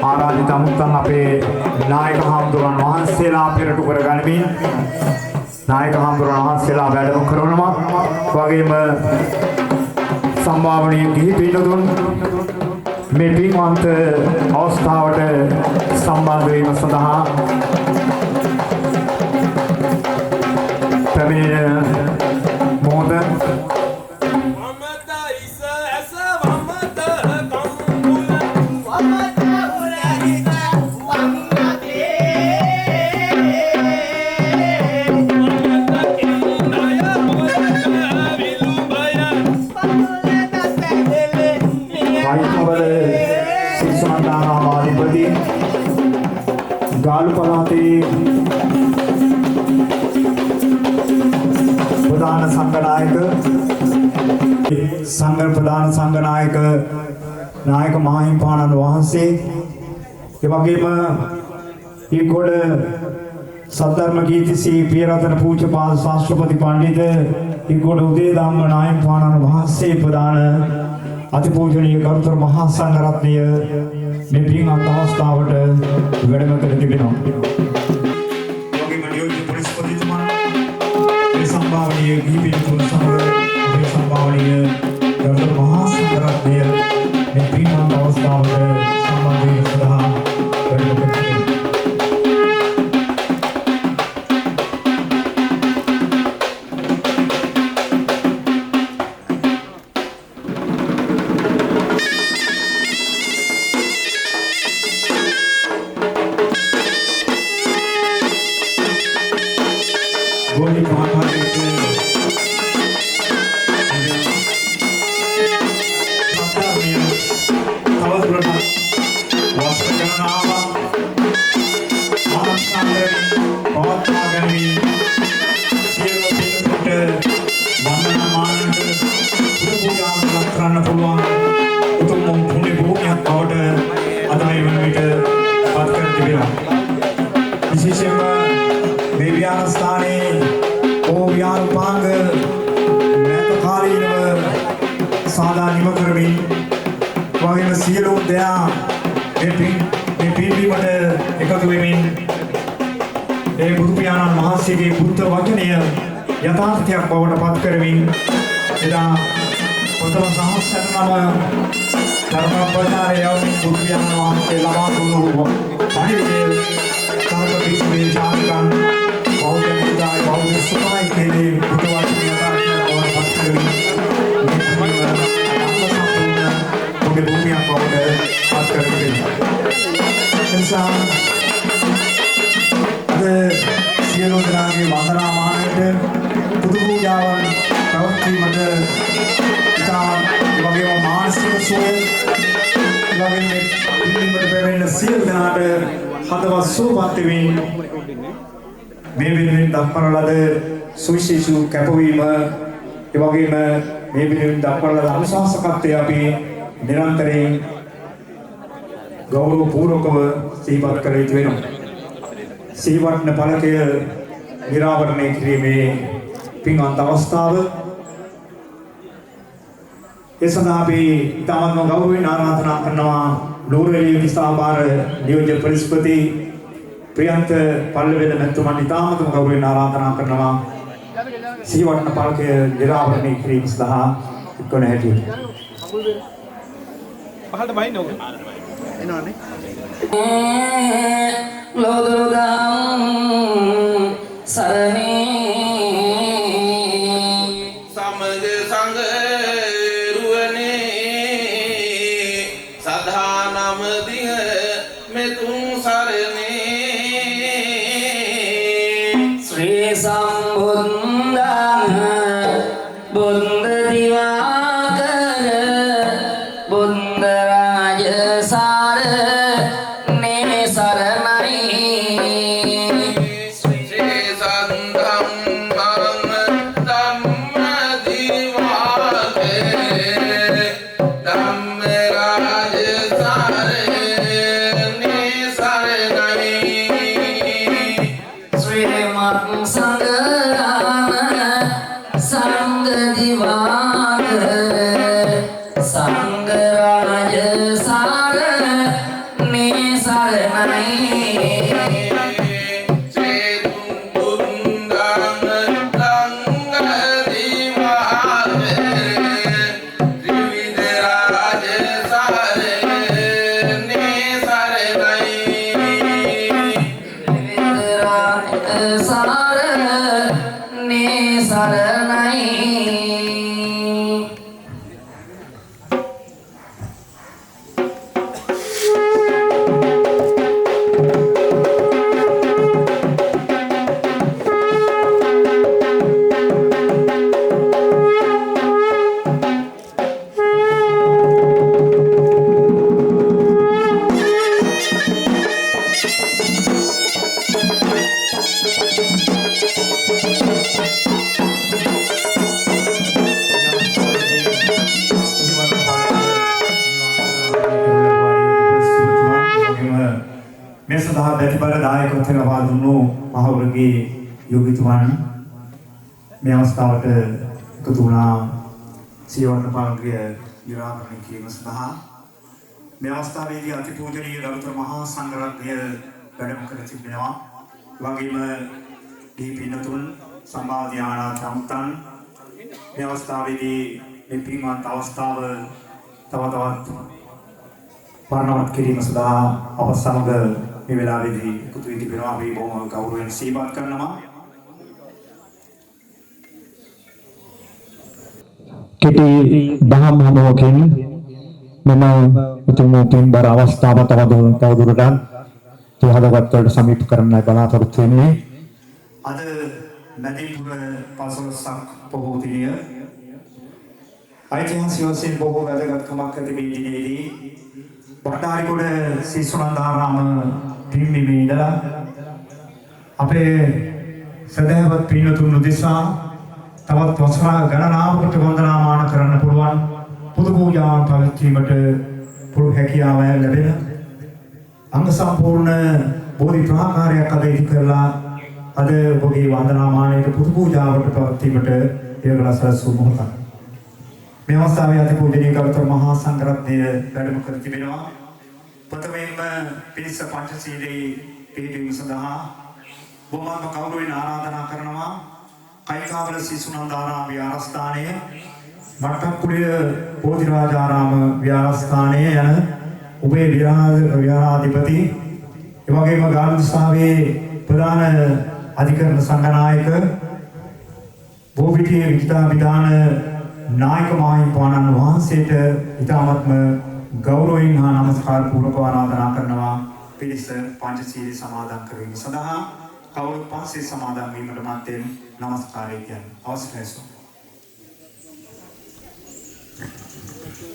ආරාධිත අමුත්තන් අපේ නායක හාමුදුරන් වහන්සේලා පෙරටු කරගනිමින් නායක හාමුදුරන් වහන්සේලා වැඩම කරනවා. වගේම සම්භාවනීය ගිහි පින්වතුන් මේ පින්වන්ත අවස්ථාවට සම්බන්ධ වීම සඳහා පැමිණෙන මොහොත गालू पलाते प्रधान संघनायक संघ प्रधान संघनायक नायक महाहिंपानंद वහන්සේ එවැගේම ඊගොඩ සද්ධර්ම කීර්තිසී පියරතන පූජ්‍යපාද ශාස්ත්‍රපති පඬිත ඊගොඩ උදේධම්ම නායකපානන් වහන්සේ ප්‍රදාන අතිපූජනීය ගරුතර මහා සංඝරත්නය මේ පින්වත් අවස්ථාවට වැඩම කර තිබෙනවා. වගේම නියෝජ්‍ය පොලිස්පතිතුමා මේ සම්භාවනීය ගිහි පින්තුන් සමග මේ සම්භාවනීය ගරුතර මහා සංඝරත්නය මේ පින්වත් අවස්ථාවට සම්බන්ධ වීම සඳහා වැඩම කර තිබෙනවා. යථාර්ථයක් බවට පත් කරමින් එදා පොතම සහස්‍රනම ධර්ම ප්‍රචාරය බුද්ධයන් වහන්සේ ලබා දුන්නු පරිවිදේ සමග ජාතිකන් බෞද්ධ මුදාය බෞද්ධ සුඛයි කෙරේ බුද්ධ වචනය යථාර්ථයක් බවට පත් කරමින් ඔබේ භූමියක් බවට පත් කරමින් එනිසා අද සියලු දෙනාගේ වන්දනා මානයට පුදු පූජාවන් පැවැත්වීමට ඉතා වගේම මානසික සුවය වගේම පිළිඹට පැමිණෙන සියලු දෙනාට හදවත් සුවපත් වෙමින් මේ වෙනුවෙන් දක්වන ලද සුවිශේෂී කැපවීම ඒ වගේම මේ වෙනුවෙන් දක්වන ලද අනුශාසකත්වය අපි නිරන්තරයෙන් ගෞරවපූර්වකව සිහිපත් කර යුතු වෙනවා. සිහිවටන පළකය නිරාවරණය කිරීමේ පින්වන්ත අවස්ථාව. ඒ සඳහා අපි ඉතාමත්ම ගෞරවයෙන් ආරාධනා කරනවා නූරෙලිය විස්ථාපාර නියෝජ්‍ය පොලිස්පති ප්‍රියන්ත පල්ලවේද මැතිතුමන් ඉතාමත්ම ගෞරවයෙන් ආරාධනා කරනවා සිහිවටන පළකය නිරාවරණය කිරීම සඳහා එක්වන හැටියට. පහළට බහින්න ඕක. එනවනේ. ලෝදුරුදම් සරණේ සමග සංගරුවනේ සදා නමදිය මෙතුන් සරණේ ශ්‍රී සම්බුද්ධං බුද්ධ දිවාකර බුද්ධ රාජ සාර Sang මේ සඳහා ප්‍රතිබල දායකත්වයෙන් ලබා දුන්නු මහවුරුගේ යෝගීතුමන් මේ අවස්ථාවට එකතු වුණා සියවර්ණ පාංග්‍රය නිරාකරණය කිරීම සඳහා මේ අවස්ථාවේදී අතිපූජනීය ගරුතර මහා සංඝරත්නය වැඩම කර තිබෙනවා. වගේම දී පින්නතුන් සම්භාව්‍ය ආරාධනාවන්තන් මේ අවස්ථාවේදී මේ පින්වත් අවස්ථාව තවතවත් වර්ණවත් කිරීම සඳහා අප සමග මේ වෙලාවේදී එකතු වී තිබෙනවා. අපි බොහොම ගෞරවයෙන් සිහිපත් කරනවා. කෙටි දහම් හමුවකින් මම උතුම් පින්බර අවස්ථාව තවදුරටත් හදවතට සමීප කරන්නයි බලාපොරොත්තු වෙන්නේ. අද මැදින්පුර පසළොස්වක පොහෝ දිනය ඓතිහාසික වශයෙන් බොහෝ වැදගත්කමක් ඇති මේ දිනේදී බණ්ඩාරිගොඩ ශ්‍රී සුනන්දාරාම පින්බිමේ ඉඳලා අපේ සදහවත් පින්නතුන් උදෙසා තවත් වසර ගණනාවකට වන්දනාමාන කරන්න පුළුවන් පුදු පූජාවන් පැවැත්වීමට පුළු හැකියාව ලැබෙන අංග සම්පූර්ණ බෝධි ප්‍රාකාරයක් අද ඉදි කරලා අද ඔබගේ වන්දනාමානයට පුදු පූජාවට පැවැත්වීමට ඒගොල්ලෝ සලසු මොහොතක්. මේ අවස්ථාවේ අතිපූජනීය ගෞතම මහා සංඝරත්නය වැඩම කර තිබෙනවා. ප්‍රථමයෙන්ම පිරිස පංචශීලයේ පිළිපැදීම සඳහා බොහොම කෞරවයෙන් ආරාධනා කරනවා. කයිකාවල ශ්‍රී සුනන්දාරාම විහාරස්ථානයේ මට්ටක්කුඩිය බෝධිරාජාරාම විහාරස්ථානයේ යන ඔබේ විහාරාධිපති එවැගේම ගාල්දිසාවේ ප්‍රධාන අධිකරණ සංඝනායක බෝවිතිය විචිතාභිදාන නායක මාහිමිපාණන් වහන්සේට ඉතාමත්ම ගෞරවයෙන් හා නමස්කාර පූර්වක ආරාධනා කරනවා. පිරිස පංචශීලී සමාදන් කරවීම සඳහා කවුරුත් පන්සිල් සමාදන් වීමට මත්තෙන් නමස්කාරය කියන්නේ අවශ්‍යයි.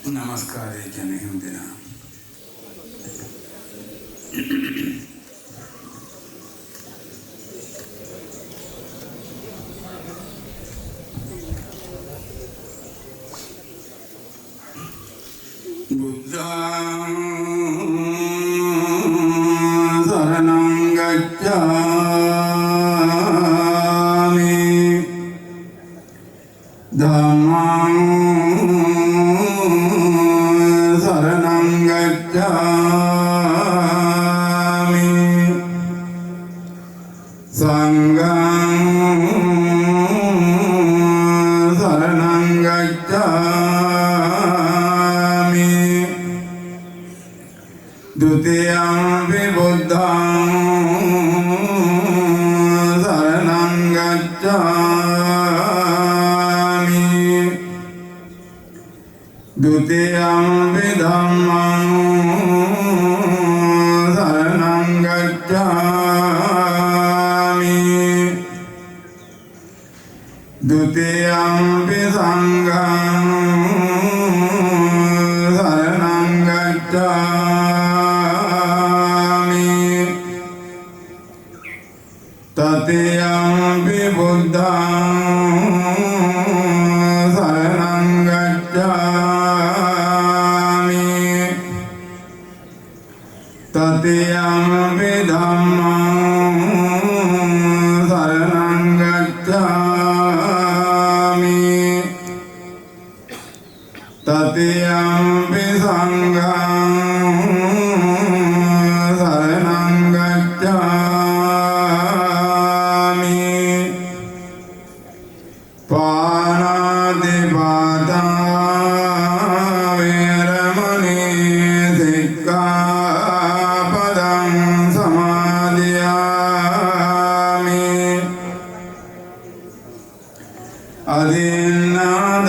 නමස්කාරය කියන්නේ එහෙම දෙනවා. බුද්ධං සරණං ගච්ඡාමි ධම්මං සරණං ගච්ඡාමි සංඝං සරණං ගච්ඡාමි ဒုတိယံ pi බුද්ධං සරණං ගච්ඡාමි ဒုတိယံ pi ධම්මං සරණං ගච්ඡාමි ဒုတိယံ pi සංඝං සරණං ගච්ඡාමි තතියම්පි බුද්ධං සරණං ගච්ඡාමි තතියම්පි ධම්මං සරණං ගච්ඡාමි තතියම්පි සංඝං සරණං ගච්ඡාමි පාණාතිපාතා වේරමණී සික්ඛාපදං සමාදියාමි අදින්නාදානා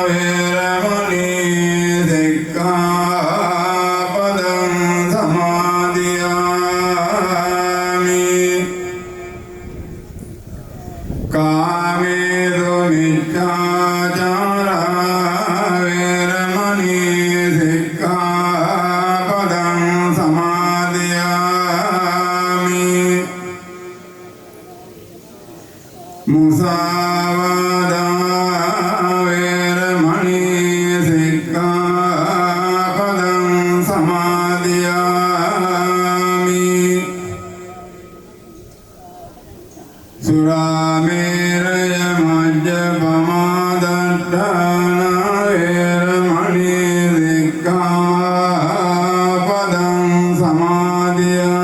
වේරමණී සික්ඛාපදං සමාදියාමි කාමේසු මිච්ඡාචාරා වේරමණී සික්ඛාපදං සමාදියාමි මුසාවාදා වේරමණී සික්ඛාපදං සමාදියාමි සුරාමේරය මජ්ජපමා දට්ඨානා වේරමණී සික්ඛාපදං සමාදියාමි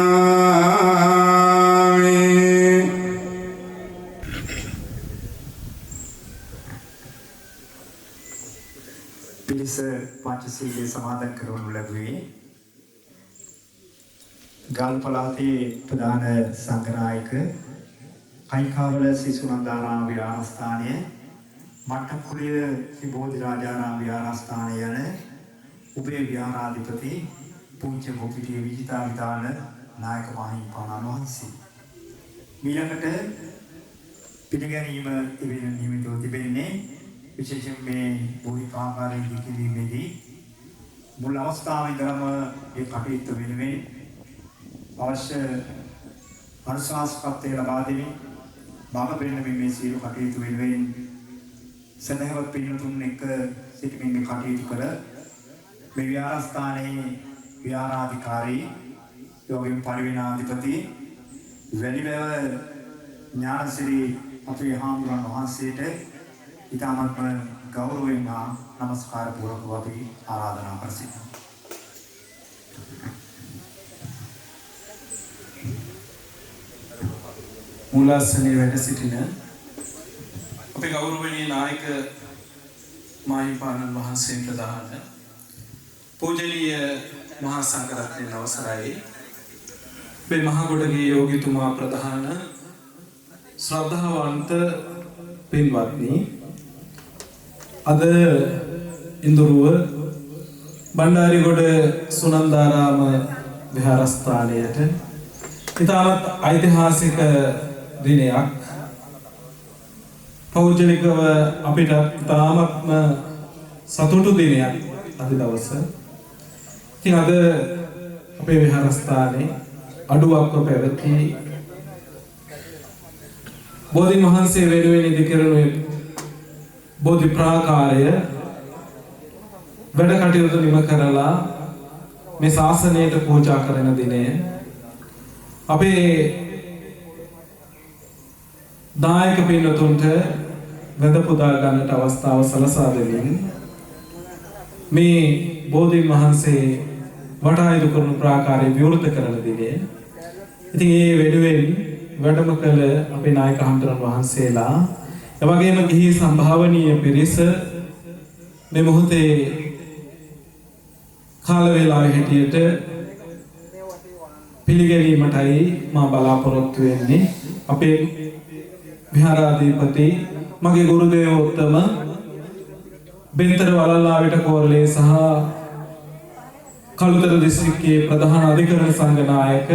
පිළිස පංචශීලයේ සමාදන් කරවනු ලැබුවේ ගල් පළාතේ ප්‍රධාන සංඝනායක කයිකාවල සිසුනන්දාරාම විහාරස්ථානය මට්ටකුලිය ශ්‍රී බෝධිරාජාරාම විහාරස්ථානය යන උභය විහාරාධිපති පුංචි ගෝපිටිය විජිතා විදාන නායක මහින්පාණන් වහන්සේ ඊළඟට පිළිගැනීම ඉවෙන නියමිතව තිබෙන්නේ විශේෂයෙන් මේ බෝධිපාකාරයේ දීකිරීමේදී මුල් අවස්ථාවේ ඉඳලම ඒ කටයුත්ත වෙනුවෙන් අවශ්‍ය අනුශාසකත්වය ලබා දෙමින් මම වෙනමින් මේ සියලු කටයුතු වෙනුවෙන් සදහවත් පින්තුන් එක්ක සිටමින් මේ කටයුතු කළ මේ විහාරස්ථානයේ විහාරාධිකාරී යෝගින් පරිවිනාධිපති වැලිබැව ඥානසිරි අපේ හාමුදුරන් වහන්සේට ඉතාමත්ම ගෞරවයෙන් නමස්කාර පූර්වකව අපි ආරාධනා කර සිටිනවා. මූලාසනයේ වැඩ සිටින අපේ ගෞරවනීය නායක මාහිමිපාණන් වහන්සේ ප්‍රදාන පූජනීය මහා සංඝරත්නයේ අවසරයි මේ මහගොඩගේ යෝගීතුමා ප්‍රධාන ශ්‍රද්ධාවන්ත පින්වත්නි අද ඉන්දුරුව බණ්ඩාරිගොඩ සුනන්දාරාම විහාරස්ථානයට ඉතාමත් ඓතිහාසික දිනයක් පෞද්ගලිකව අපිට ඉතාමත්ම සතුටු දිනයක් අද දවස. ඉතින් අද අපේ විහාරස්ථානයේ අඩුවක්ව පැවති බෝධීන් වහන්සේ වෙනුවෙන් ඉදිකරන බෝධි ප්‍රාකාරය වැඩ කටයුතු නිම කරලා මේ ශාසනයට පූජා කරන දිනය අපේ දායක පින්වතුන්ට වැඳ පුදා ගන්නට අවස්ථාව සලසා දෙමින් මේ බෝධීන් වහන්සේ වටායුතු කරන ප්‍රාකාරය විවෘත කරන දිනය. ඉතින් ඒ වෙනුවෙන් වැඩම කළ අපේ නායක හඳුරන් වහන්සේලා එවැගේම ගිහි සම්භාවනීය පිරිස මේ මොහොතේ කාල වේලාවේ හැටියට පිළිගැනීමටයි මා බලාපොරොත්තු වෙන්නේ. අපේ විහාරාධිපති මගේ ගුරු දේවෝත්තම බෙන්තර වලල්ලාවිට කෝරළේ සහ කළුතර දිස්ත්‍රික්කයේ ප්‍රධාන අධිකරණ සංඝ නායක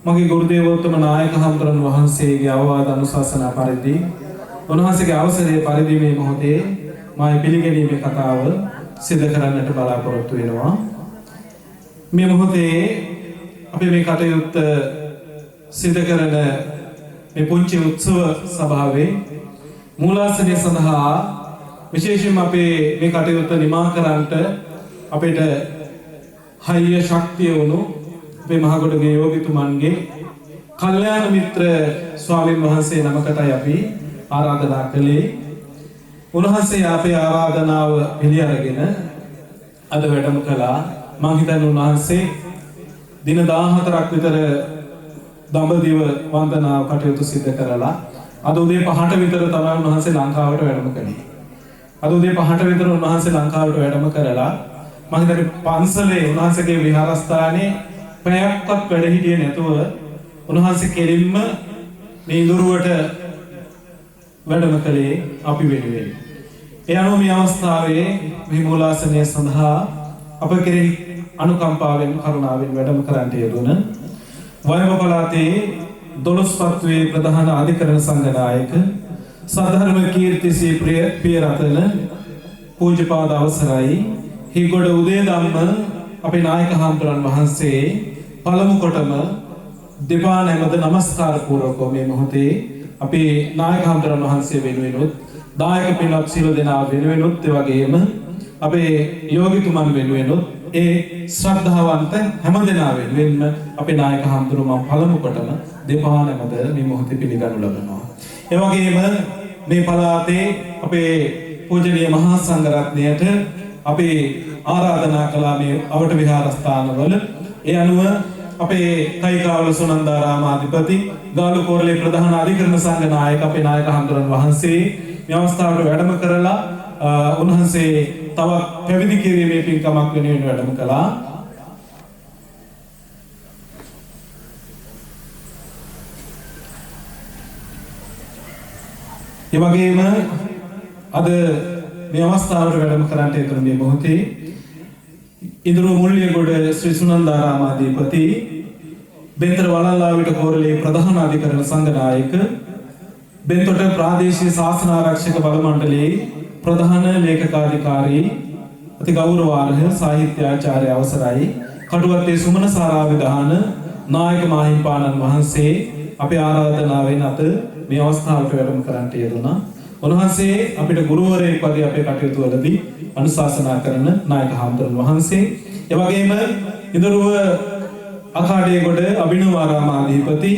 මගේ ගුරු දේවෝත්තම නායක හඳුරන් වහන්සේගේ අවවාද අනුශාසනා පරිදි උන්වහන්සේගේ අවසරයේ පරිදි මේ මොහොතේ මා පිළිගැනීමේ කතාව සිදු කරන්නට බලාපොරොත්තු වෙනවා. මේ මොහොතේ අපි මේ කටයුත්ත සිදු කරන මේ පුංචි උත්සව සභාවේ මූලාසනය සඳහා විශේෂයෙන්ම අපේ මේ කටයුත්ත නිමා කරන්නට අපිට හයිය ශක්තිය වුණු අපේ මහගොඩගේ යෝගිතුමන්ගේ කල්යාණ මිත්‍ර ස්වාමීන් වහන්සේ නමකටයි අපි ආරාධනා කළේ. උන්වහන්සේ අපේ ආරාධනාව පිළි අරගෙන අද වැඩම කළා. මම හිතන්නේ උන්වහන්සේ දින 14ක් විතර දඹදිව වන්දනාව කටයුතු සිදු කරලා අද උදේ 5ට විතර තමයි උන්වහන්සේ ලංකාවට වැඩම කළේ. අද උදේ 5ට විතර උන්වහන්සේ ලංකාවට වැඩම කරලා මම හිතන්නේ පන්සලේ උන්වහන්සේගේ විහාරස්ථානයේ පැයක්වත් වැඩ හිටියේ නැතුව උන්වහන්සේ කෙලින්ම මේ ඉඳුරුවට වැඩම කළේ අපි වෙනුවෙන්. ඒ අනුව මේ අවස්ථාවේ මේ මූලාසනය සඳහා අප කෙරෙහි අනුකම්පාවෙන් කරුණාවෙන් වැඩම කරන්නට යෙදුන වයඹ පළාතේ 12 පත්වේ ප්‍රධාන අධිකරණ සංඝනායක සද්ධර්ම කීර්තිසී ප්‍රියරතන පූජ්‍යපාද අවසරයි හිගොඩ උදේධම්ම අපේ නායක හාමුදුරන් වහන්සේ පළමු කොටම දෙපා නැමද නමස්කාර පූර්වකව මේ මොහොතේ අපේ නායක හාමුදුරන් වහන්සේ වෙනුවෙනුත් දායක පින්වත් සියලු දෙනා වෙනුවෙනුත් ඒ වගේම අපේ යෝගිතුමන් වෙනුවෙනුත් ඒ ශ්‍රද්ධාවන්ත හැම දෙනා වෙනුවෙන්ම අපේ නායක හාමුදුරුවෝ මම පළමු කොටම දෙපා නැමද මේ මොහොතේ පිළිගනු ලබනවා. ඒ වගේම මේ පළාතේ අපේ පූජනීය මහා සංඝරත්නයට අපේ ආරාධනා කළා මේ අවට විහාරස්ථානවල ඒ අනුව අපේ කයිකාවල සුනන්දාරාමාධිපති ගාලු කෝරළේ ප්‍රධාන අධිකරණ සංඝ නායක අපේ නායක හඳුරන් වහන්සේ මේ අවස්ථාවට වැඩම කරලා උන්වහන්සේ තවත් පැවිදි කිරීමේ පින්කමක් වෙනුවෙන් වැඩම කළා. ඒ වගේම අද මේ අවස්ථාවට වැඩම කරන්නට යෙදුන මේ මොහොතේ ඉදිරිය මුල්ලියගොඩ ශ්‍රී සුනන්දාරාමාධිපති බෙන්තර වලල්ලාවිට කෝරළේ ප්‍රධාන අධිකරණ සංඝ නායක බෙන්තොට ප්‍රාදේශීය ශාසන ආරක්ෂක බල මණ්ඩලයේ ප්‍රධාන ලේකකාධිකාරී අති ගෞරවාර්හ සාහිත්‍යාචාර්ය අවසරයි කටුවත්තේ සුමන සාරාවිධාන නායක මාහිම්පාණන් වහන්සේ අපේ ආරාධනාවෙන් අත මේ අවස්ථාවට වැඩම කරන්නට යෙදුණා. උන්වහන්සේ අපිට ගුරුවරයෙක් වගේ අපේ කටයුතු වලදී අනුශාසනා කරන නායක හාමුදුරන් වහන්සේ. ඒ වගේම ඉදරුව අඛාඩේගොඩ අභිනවාරාමාධිපති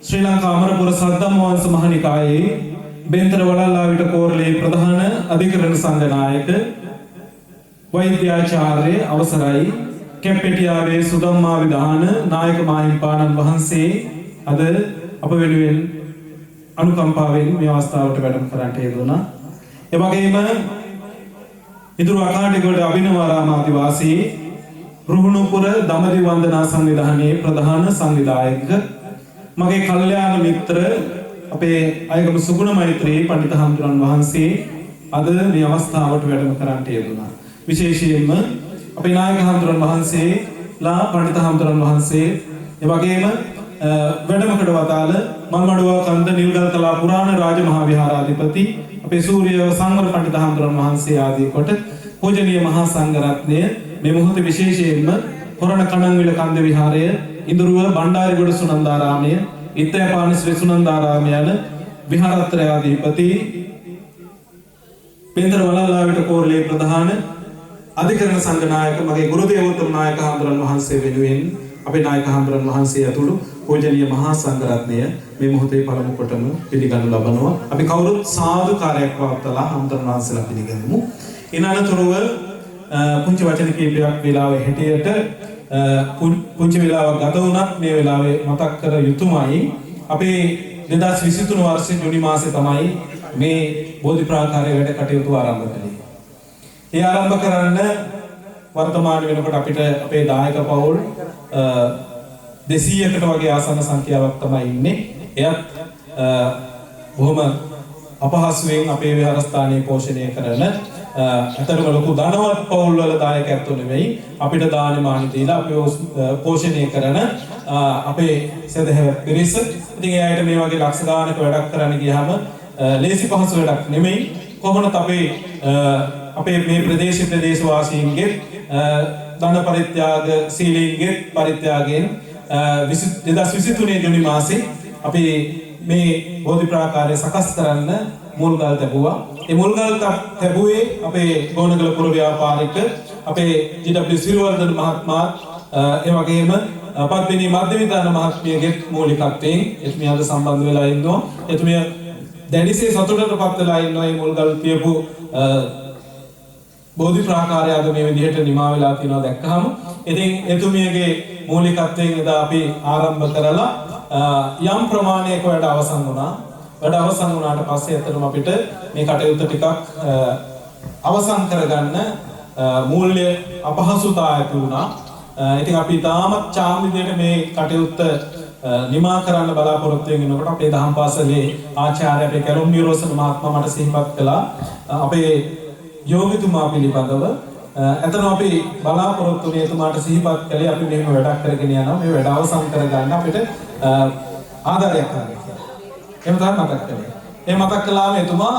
ශ්‍රී ලංකා අමරපුර සද්ධම්ම වංශ මහනිකායේ බෙන්තර වලල්ලාවිට කෝරළේ ප්‍රධාන අධිකරණ සංඝ නායක වෛද්‍යාචාර්ය අවසරයි කැප්පෙටියාවේ සුදම්මා විධාන නායක මාහිම්පාණන් වහන්සේ අද අප වෙනුවෙන් අනුකම්පාවෙන් මේ අවස්ථාවට වැඩම කරන්නට යෙදුණා. ඒ වගේම ඉදිරි අඛාඩේගොඩ අභිනවාරාමාදී වාසී රුහුණුපුර දඹදිව වන්දනා සංවිධානයේ ප්‍රධාන සංවිධායක මගේ කල්යාණ මිත්‍ර අපේ අයගම සුගුණ මෛත්‍රී පඬිත හඳුරන් වහන්සේ අද මේ අවස්ථාවට වැඩම කරන්නට යෙදුණා. විශේෂයෙන්ම අපේ නායක හඳුරන් වහන්සේලා පඬිත හඳුරන් වහන්සේ ඒ වගේම වැඩමකට වතාල මල්මඩුව කන්ද නිල්ගල්තලා පුරාණ රාජ මහා විහාරාධිපති අපේ සූර්ය සංවර පඬිත හඳුරන් වහන්සේ ආදී කොට පූජනීය මහා සංඝරත්නය මේ මොහොතේ විශේෂයෙන්ම කොරණ කණන්විල කන්ද විහාරය ඉඳුරුව බණ්ඩාරිගොඩ සුනන්දාරාමය ඉත්තයපාන ශ්‍රී සුනන්දාරාමය යන විහාරත්‍රයාධිපති බෙන්තර වලල්ලාවිට කෝරළේ ප්‍රධාන අධිකරණ සංඝ නායක මගේ ගුරු දේවෝත්තම නායක හඳුරන් වහන්සේ වෙනුවෙන් අපේ නායක හඳුරන් වහන්සේ ඇතුළු පූජනීය මහා සංඝරත්නය මේ මොහොතේ පළමු කොටම පිළිගනු ලබනවා. අපි කවුරුත් සාදුකාරයක් පවත්වලා හඳුරන් වහන්සේලා පිළිගනිමු. ඉන් අනතුරුව පුංචි වචන කීපයක් වෙලාවේ හැටියට පුංචි වෙලාවක් ගත වුණත් මේ වෙලාවේ මතක් කර යුතුමයි. අපේ 2023 වර්ෂයේ ජූනි මාසයේ තමයි මේ බෝධි ප්‍රාකාරයේ වැඩ කටයුතු ආරම්භ කළේ. ඒ ආරම්භ කරන්න වර්තමාන වෙනකොට අපිට අපේ දායක පවුල් 200කට වගේ ආසන්න සංඛ්‍යාවක් තමයි ඉන්නේ. එයත් බොහොම අපහසුයෙන් අපේ විහාරස්ථානයේ පෝෂණය කරන අතරම ලොකු ධනවත් පවුල් වල දායකයන්තු නෙවෙයි අපිට දාන මාන දීලා අපේ පෝෂණය කරන අපේ සදහැවත් පිරිස. ඉතින් ඒ අයට මේ වගේ ලක්ෂ ගානක වැඩක් කරන්න ගියාම ලේසි පහසු වැඩක් නෙමෙයි. කොහොමද අපේ මේ ප්‍රදේශ වාසීන්ගේ ධන පරිත්‍යාග සීලීන්ගේ පරිත්‍යාගයෙන් 2023 ජූනි මාසේ අපි මේ බෝධි ප්‍රාකාරය සකස් කරන්න මුල්ගල් තැබුවා. ඒ මුල්ගල් තැබුවේ අපේ ගෝනගල පුර ව්‍යාපාරික අපේ ජී.ඩබ්ලිව් සිරිවර්ධන මහත්මයා ඒ වගේම පද්මිනී මධ්‍යවිතාන මහත්මියගේ මූලිකත්වයෙන් එතුමිය අද සම්බන්ධ වෙලා ඉන්නවා. එතුමිය දැඩිසේ සතුටටපත් වෙලා ඉන්නවා මේ මුල්ගල් තියපු බෝධි ප්‍රාකාරය අද මේ විදිහට නිමා වෙලා තියෙනවා දැක්කහම. ඉතින් එතුමියගේ මූලිකත්වයෙන් එදා අපි ආරම්භ කරලා යම් ප්‍රමාණයක වැඩ අවසන් වුණා. වැඩ අවසන් වුණාට පස්සේ අතරම අපිට මේ කටයුත්ත ටිකක් අවසන් කරගන්න මූල්‍ය අපහසුතාවයක් වුණා. ඉතින් අපි තාමත් චාම් විදියට මේ කටයුත්ත නිමා කරන්න බලාපොරොත්තු වෙනකොට අපේ දහම් පාසලේ ආචාර්ය අපේ කැලොම් නිරෝසන මහත්මයා මට සිහිපත් කළා අපේ යෝගිතුමා පිළිබඳව එතන අපි බලාපොරොත්තු වෙන එතුමාට සිහිපත් කළේ අපි මෙහෙම වැඩක් කරගෙන යනවා මේ වැඩ අවසන් කරගන්න අපිට ආධාරයක් කරන්න කියලා. එහෙම තමයි මතක් කළේ. ඒ මතක් කළාම එතුමා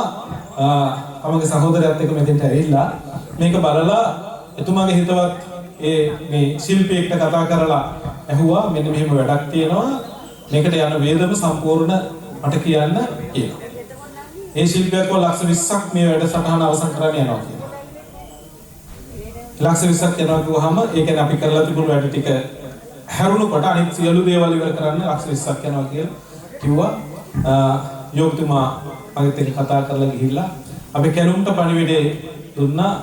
තමගේ සහෝදරයත් එක්ක මෙතෙන්ට ඇවිල්ලා මේක බලලා එතුමාගේ හිතවත් මේ ශිල්පියෙක්ට කතා කරලා ඇහුවා මෙන්න මෙහෙම වැඩක් තියෙනවා මේකට යන වේදම සම්පූර්ණ මට කියන්න කියලා. ඒ ශිල්පියා කෝ ලක්ෂ 20ක් මේ වැඩසටහන අවසන් කරන්න යනවා කියලා. ලක්ෂ 20ක් යනවා කිව්වහම ඒ කියන්නේ අපි කරලා තිබුණු වැඩ ටික හැරුණකොට අනිත් සියලු දේවල් ඉවර කරන්න ලක්ෂ 20ක් යනවා කියලා කිව්වා. යෝගතුමා මගෙත් එක්ක කතා කරලා ගිහිල්ලා අපි කැලුම්ට පණිවිඩේ දුන්නා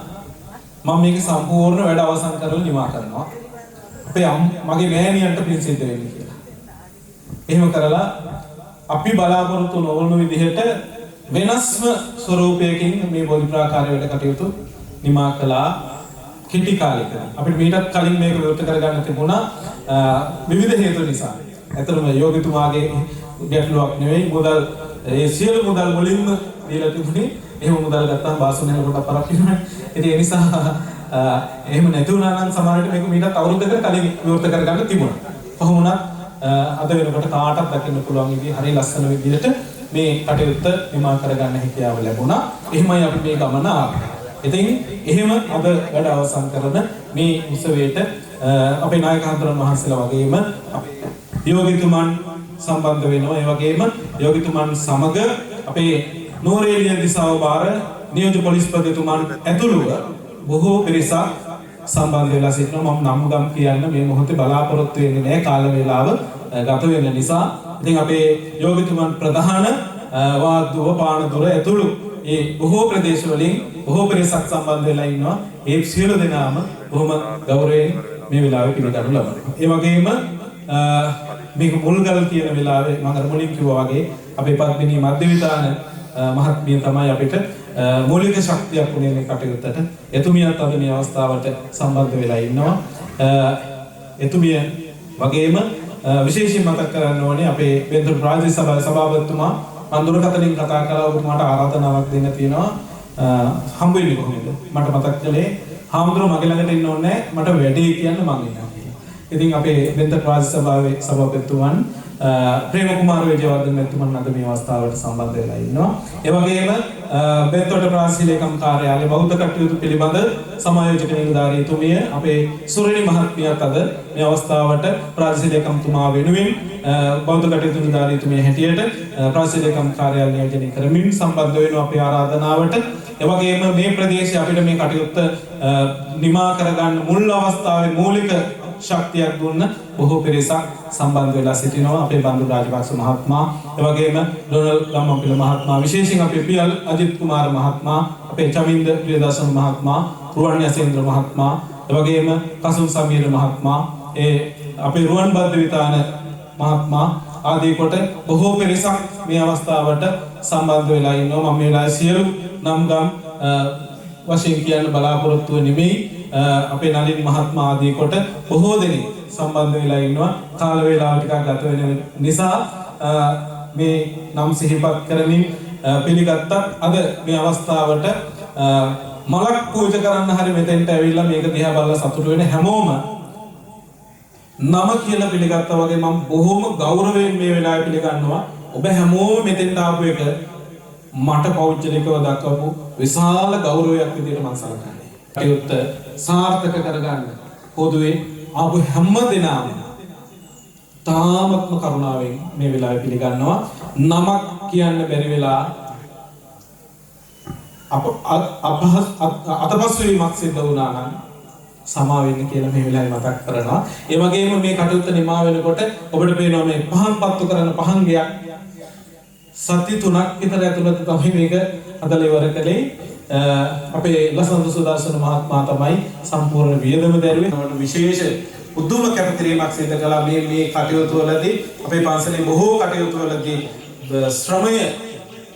මම මේක සම්පූර්ණ වැඩ අවසන් කරලා නිමා කරනවා. අපේ මගේ මෑණියන්ට පින් සිද්ධ වෙන්නේ කියලා. එහෙම කරලා අපි බලාපොරොත්තු නොවුණු විදිහට වෙනස්ම ස්වරූපයකින් මේ බෝධි ප්‍රාකාරය වැඩ කටයුතු නිමා කළා කිටි කාලෙක. අපිට මීටත් කලින් මේක විවෘත කරගන්න තිබුණා විවිධ හේතු නිසා. ඇත්තටම යෝගිතුමාගේ ගැටලුවක් නෙවෙයි මුදල් ඒ සියලු මුදල් මුලින්ම දීලා තිබුණේ. එහෙම මුදල් ගත්තාම බාසුනේ කොට පරක් වෙනවා. ඉතින් ඒ නිසා එහෙම නැති වුණා නම් සමහරවිට මේක මීටත් අවුරුද්දකට කලින් විවෘත කරගන්න තිබුණා. කොහොම වුණත් අද වෙනකොට කාටත් දකින්න පුළුවන් විදිහ හරිය ලස්සන විදිහට මේ කටයුත්ත නිමා කරගන්න හැකියාව ලැබුණා. එහෙමයි අපි මේ ගමන ආවේ. ඉතින් එහෙම අද වැඩ අවසන් කරන මේ උත්සවයට අපේ නායක හඳුරන වහන්සේලා වගේම යෝගිතුමන් සම්බන්ධ වෙනවා. ඒ වගේම යෝගිතුමන් සමග අපේ නෝරේලිය දිසාව බාර නියෝජ්‍ය පොලිස්පතිතුමන් ඇතුළුව බොහෝ පිරිසක් සම්බන්ධ වෙලා සිටිනවා. මම නම් ගම් කියන්න මේ මොහොතේ බලාපොරොත්තු වෙන්නේ නැහැ කාල වේලාව ගත වෙන නිසා. ඉතින් අපේ යෝගිතුමන් ප්‍රධාන වාද්දුව පානදුර ඇතුළු ඒ බොහෝ ප්‍රදේශ වලින් බොහෝ පිරිසක් සම්බන්ධ වෙලා ඉන්නවා. ඒ සියලු දෙනාම බොහොම ගෞරවයෙන් මේ වෙලාවේ පිළිගනු ලබනවා. ඒ වගේම මේක මුල්ගල් කියන වෙලාවේ මම අර මුලින් කිව්වා වගේ අපේ පත්මිනී මධ්‍යවිතාන මහත්මිය තමයි අපිට මූලික ශක්තියක් වුණේ මේ කටයුත්තට. එතුමියත් අද මේ අවස්ථාවට සම්බන්ධ වෙලා ඉන්නවා. එතුමිය වගේම විශේෂයෙන් මතක් කරන්න ඕනේ අපේ වෙන්තුරු ප්‍රාදේශීය සභාවේ සභාපතිතුමා මම දුරකථනයෙන් කතා කරලා ඔබතුමාට ආරාධනාවක් දෙන්න තියෙනවා. හම්බ වෙන්නේ කොහොමද? මට මතක් කළේ හාමුදුරුවෝ මගේ ළඟට එන්න ඕනේ මට වැඩේ කියන්න මං ඉන්නවා. ඉතින් අපේ වෙන්තුරු ප්‍රාදේශීය සභාවේ සභාපතිතුමන් ප්‍රේම කුමාර වේජවර්ධන මැතිතුමන් අද මේ අවස්ථාවට සම්බන්ධ වෙලා ඉන්නවා. ඒ වගේම බෙන්තොට ප්‍රාදේශීය ලේකම් කාර්යාලයේ බෞද්ධ කටයුතු පිළිබඳ සමායෝජක නිලධාරීතුමිය අපේ සුරිනි මහත්මියත් අද මේ අවස්ථාවට ප්‍රාදේශීය ලේකම්තුමා වෙනුවෙන් බෞද්ධ කටයුතු නිලධාරීතුමිය හැටියට ප්‍රාදේශීය ලේකම් කාර්යාලය නියෝජනය කරමින් සම්බන්ධ වෙනවා අපේ ආරාධනාවට. ඒ වගේම මේ ප්‍රදේශයේ අපිට මේ කටයුත්ත නිමා කරගන්න මුල් අවස්ථාවේ මූලික ශක්තියක් දුන්න බොහෝ පිරිසක් සම්බන්ධ වෙලා සිටිනවා. අපේ බන්දු රාජපක්ෂ මහත්මයා, ඒ වගේම ඩොනල්ඩ් ගම්මන්පිල මහත්මයා, විශේෂයෙන් අපේ පියල් අජිත් කුමාර මහත්මයා, අපේ චමින්ද ප්‍රියදර්ශන මහත්මයා, රුවන් යසේන්ද්‍ර මහත්මයා, ඒ වගේම කසුන් සමීර මහත්මයා, ඒ අපේ රුවන් බද්දවිතාන මහත්මයා ආදී කොට බොහෝ පිරිසක් මේ අවස්ථාවට සම්බන්ධ වෙලා ඉන්නවා. මම මේ වෙලාවේ සියලු නම් ගම් වශයෙන් කියන්න බලාපොරොත්තු නෙමෙයි. අපේ නලින් මහත්මයා ආදී කොට බොහෝ දෙනෙක් සම්බන්ධ වෙලා ඉන්නවා. කාල වේලාව ටිකක් ගත වෙන නිසා මේ නම් සිහිපත් කරමින් පිළිගත්තත් අද මේ අවස්ථාවට මලක් පූජා කරන්න හරි මෙතෙන්ට ඇවිල්ලා මේක දිහා බලලා සතුටු වෙන හැමෝම නම කියලා පිළිගත්තා වගේ මම බොහොම ගෞරවයෙන් මේ වෙලාවේ පිළිගන්නවා. ඔබ හැමෝම මෙතෙන්ට ආපු එක මට පෞද්ගලිකව දක්වපු විශාල ගෞරවයක් විදිහට මම සලකනවා. කටයුත්ත සාර්ථක කරගන්න පොදුවේ ආපු හැම දෙනාම තාමත්ම කරුණාවෙන් මේ වෙලාවේ පිළිගන්නවා. නමක් කියන්න බැරි වෙලා අතපසු වීමක් සිද්ධ වුණා නම් සමා වෙන්න කියලා මේ වෙලාවේ මතක් කරනවා. ඒ වගේම මේ කටයුත්ත නිමා වෙනකොට ඔබට පේනවා මේ පහන් පත්තු කරන පහන් ගයක් සති 3ක් විතර ඇතුළත තමයි මේක අදලා ඉවර කළේ. අපේ ලසන්ත සුදර්ශන මහත්මයා තමයි සම්පූර්ණ වියදම දැරුවේ. ඒකට විශේෂ උතුම් කැපකිරීමක් සිදු කළා මේ කටයුතු වලදී. අපේ පන්සලේ බොහෝ කටයුතු වලදී ශ්‍රමය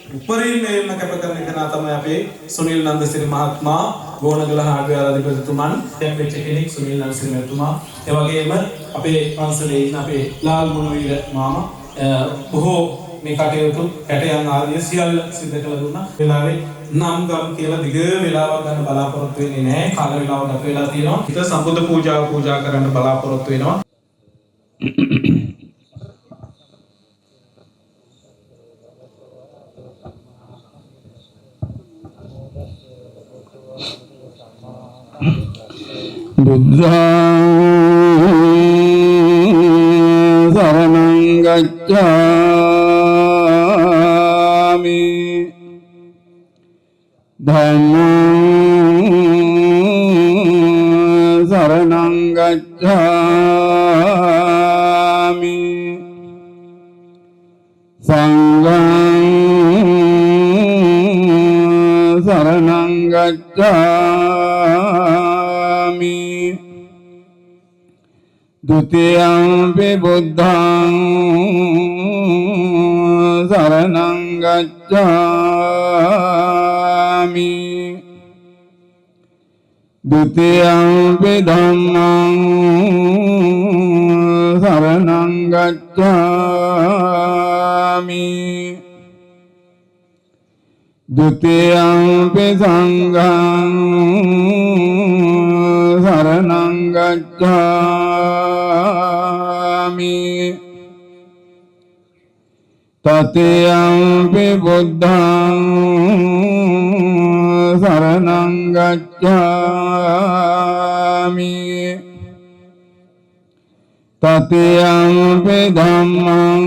උපරිමයෙන්ම කැප කරන කෙනා තමයි අපේ සුනිල් නන්දසිරි මහත්මයා, ගෝනගල ආඩ්‍යාලාධිපතිතුමන්, දැන් වෙච්ච කෙනෙක් සුනිල් නන්දසිරි මහත්මයා. ඒ වගේම අපේ පන්සලේ ඉන්න අපේ ලාල් මුණවීර මාමා බොහෝ මේ කටයුතු කැටයන් ආදී සියල්ල සිදු කළ දුන්නා. වෙලාවේ නම් ගම් කියලා දිග වෙලාවක් ගන්න බලාපොරොත්තු වෙන්නේ නැහැ. කාල වේලාව ගත වෙලා තියෙනවා. ඊට සම්බුද්ධ පූජාව පූජා කරන්න බලාපොරොත්තු වෙනවා. බුද්ධං සරණං ගච්ඡාමි ධම්මං සරණං ගච්ඡාමි සංඝං සරණං ගච්ඡාමි ဒုတိယံ පි බුද්ධං සරණං ගච්ඡාමි ဒုတိယံ පි ධම්මං සරණං ගච්ඡාමි ဒုတိယံ පි සංඝං සරණං ගච්ඡාමි တတိယံ පි බුද්ධං සරණං ගච්ඡාමි တတိယံ පි ධම්මං